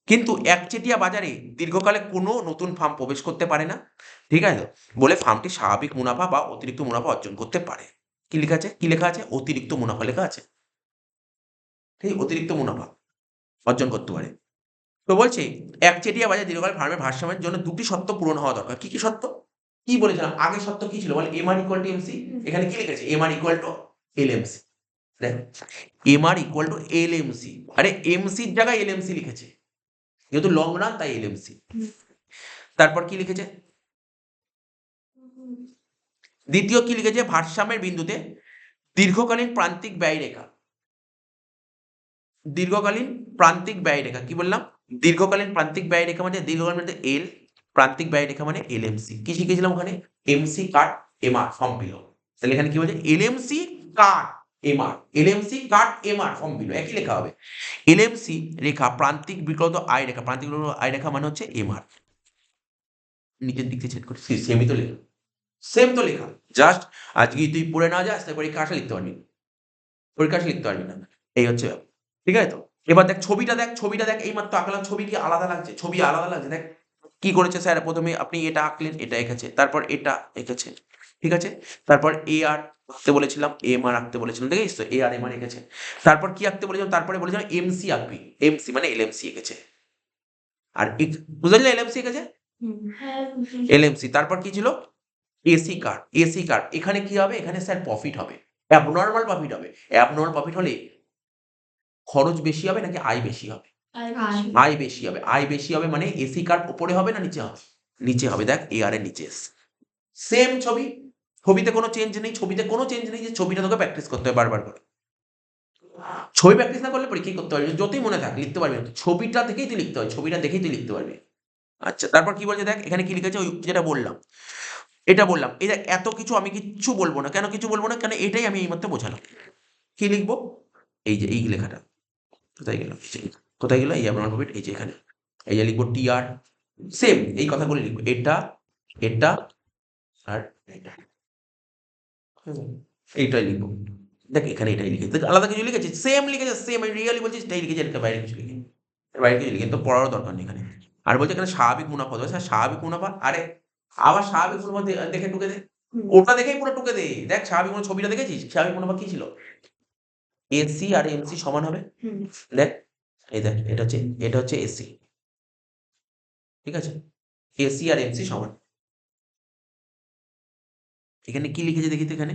কিন্তু একচেটিয়া বাজারে দীর্ঘকালে কোনো নতুন ফার্ম প্রবেশ করতে পারে না, ঠিক আছে? বলে ফার্মটি স্বাভাবিক মুনাফা বা অতিরিক্ত মুনাফা অর্জন করতে পারে। কি লেখা আছে? কি লেখা আছে? অতিরিক্ত মুনাফা লেখা আছে, ঠিক? অতিরিক্ত মুনাফা অর্জন করতে পারে। তো বলছে একচেটিয়া বাজার দীর্ঘকাল ফার্মের ভারসাম্যের জন্য দুটি শর্ত পূরণ হওয়া দরকার। কি কি শর্ত? কি বলেছিলাম আগের শর্ত কি ছিল বল? M R equal to MC. এখানে কি লিখেছে? M R equal to L MC. দেখ, M R equal to L MC, আরে এমসির জায়গায় এল এমসি লিখেছে, যেহেতু লং রান তাই এল এমসি। তারপর কি লিখেছে? দ্বিতীয় কি লিখেছে, ভারসাম্যের বিন্দুতে দীর্ঘকালীন প্রান্তিক ব্যয়রেখা। দীর্ঘকালীন প্রান্তিক ব্যয়রেখা কি বললাম, দীর্ঘকালীন প্রান্তিক ব্যয়রেখা মানে দীর্ঘকালীন মানে এল, প্রান্তিক ব্যয়রেখা মানে এলএমসি। কি শিখেছিলাম ওখানে, এমসি কাট এমআর ফর্ম বিলো। তাহলে এখানে কি বলছে, এলএমসি কাট এমআর, এলএমসি কাট এমআর ফর্ম বিলো, একই লেখা হবে। এলএমসি রেখা প্রান্তিক বিকৃত আয় রেখা, প্রান্তিক বিকৃত আয় রেখা মানে হচ্ছে এমআর। নিচের দিক থেকে ছেদ করে সেমই তো লেখা, সেম তো লেখা, জাস্ট আজকে তুই পড়ে না যাস তাই পরীক্ষা আসা লিখতে পারবি না, পরীক্ষা আসা লিখতে পারবি না, এই হচ্ছে ব্যাপার। ঠিক আছে তো, এবার দেখ ছবিটা দেখ, ছবিটা দেখ, এইমাত্র আঁকলাম, ছবি কি আলাদা লাগছে, ছবি আলাদা লাগছে। দেখ কি করেছে স্যার, প্রথমে আপনি এটা আঁকলেন, এটা এঁকেছে, তারপর এটা এঁকেছে, ঠিক আছে, তারপর এ আর আঁকতে বলেছিলাম, এম আর আঁকতে বলেছিলাম, দেখেছিস তো, এ আর এম আর এঁকেছে। তারপর কি আঁকতে বলেছিলাম, তারপরে বলেছিলাম এমসি আঁকবি, এমসি মানে এলএমসি এঁকেছে। আর বুঝতে পারলি এলএমসি এঁকেছে, হ্যাঁ এলএমসি। তারপর কি ছিল, এসি কার্ভ, এসি কার্ভ। এখানে কি হবে, এখানে স্যার প্রফিট হবে, অ্যাবনর্মাল প্রফিট হবে। অ্যাবনর্মাল প্রফিট হলে খরচ বেশি হবে নাকি আয় বেশি হবে, আয় বেশি হবে। আয় বেশি হবে মানে এসি কার্ভ উপরে হবে না নিচে হবে, নিচে হবে। দেখ এ আর এর নিচে সেম ছবি, ছবিতে কোনো চেঞ্জ নেই, ছবিতে কোনো চেঞ্জ নেই, যে ছবিটা তোকে প্র্যাকটিস করতে হবে বারবার করে। ছবি প্র্যাকটিস না করলে পরীক্ষায় করতে পারবি না, যতই মনে থাক লিখতে পারবি না, ছবিটা দেখেই তুই লিখতে হবে, ছবিটা দেখেই তুই লিখতে পারবি। আচ্ছা, তারপর কি বলছে দেখ, এখানে কি লিখেছে, ওই যেটা বললাম, এটা বললাম। এই দেখ এত কিছু আমি কিচ্ছু বলবো না, কেন কিছু বলবো না, কেন এটাই আমি এইমাত্র বোঝালাম। কি লিখবো, এই যে এই লেখাটা কোথায় গেল, কোথায় গেল, এই অ্যাবনর্মাল প্রফিট, এই যে এখানে, এই যে লিখবো টি আর, সেম এই কথাগুলো লিখবো, এটা এটা আর এটা, এইটাই লিখবো। দেখ এখানে এটাই লিখেছে, দেখ আলাদা কিছু লিখেছি, সেম লিখেছে, সেম, আমি রিয়েলি বলছি এটাই লিখেছি, এর বাইরে কিছু লিখে, এর বাইরে কিছু লিখে তো পড়ারও দরকার নেই এখানে। আর বলছে এখানে স্বাভাবিক মুনাফা দেবে, স্যার স্বাভাবিক মুনাফা, আরে আবার স্বাভাবিক মুনাফা দেখে টুকে দে, ওটা দেখেই পুরো টুকে দে। দেখ স্বাভাবিক মুনাফা ছবিটা দেখেছিস, স্বাভাবিক মুনাফা কি ছিল, এসি আর এমসি সমান হবে। দেখ এই দেখ, এটা হচ্ছে এসি, ঠিক আছে, এসি আর এমসি সমান। এখানে কি লিখেছে দেখি তো, এখানে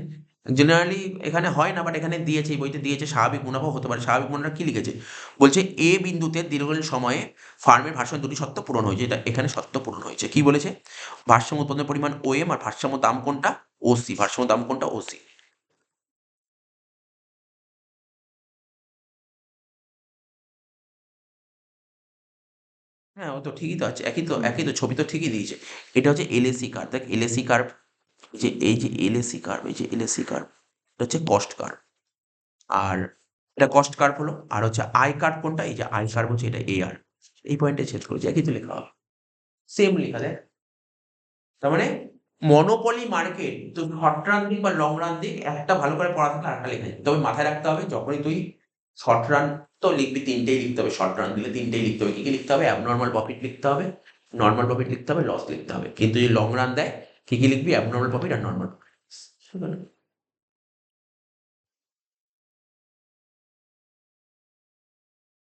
জেনারেলি এখানে হয় না, বাট এখানে দিয়েছে, এই বইতে দিয়েছে, স্বাভাবিক মুনাফা হতে পারে। স্বাভাবিক মুনাফা কি লিখেছে, বলছে এ বিন্দুতে দীর্ঘকালীন সময়ে ফার্মের ভারসাম্য দুটি শর্ত পূরণ হয়েছে, এটা এখানে শর্ত পূরণ হয়েছে। কি বলেছে, ভারসাম্য উৎপাদনের পরিমাণ ও এম, আর ভারসাম্য দাম কোনটা, ওসি, ভারসাম্য দাম কোনটা, ওসি। হ্যাঁ ও তো ঠিকই তো আছে, একই তো ছবি তো ঠিকই দিয়েছে। এটা হচ্ছে এলএসি কার্ভ, দেখ এলএসি কার্ভ, যে এই যে এলএসি কার্ভ, এই যে এলএসি কার্ভ, এটা হচ্ছে কস্ট কার্ভ। আর এটা কস্ট কার্ভ হলো, আর হচ্ছে আই কার্ভ কোনটা, এই যে আই কার্ভ হচ্ছে এটা এ আর। এই পয়েন্টে ছেদ করেছে, একই তো লেখা হবে, সেম লেখা দেখ। তার মানে মনোপলি মার্কেট, তুই শর্ট রান দিক বা লং রান দিক, একটা ভালো করে পড়া থাকলে আরেকটা লেখা যায়। তবে মাথায় রাখতে হবে, যখনই তুই শর্ট রান তো লিখবি, তিনটেই লিখতে হবে, শর্ট রান দিলে তিনটেই লিখতে হবে। কি কি লিখতে হবে, অ্যাবনর্মাল প্রফিট লিখতে হবে, নর্মাল প্রফিট লিখতে হবে, লস লিখতে হবে। কিন্তু যদি লং রান দেয় কি কি লিখবি, অ্যাবনর্মাল প্রফিট আর নর্মাল প্রফিট।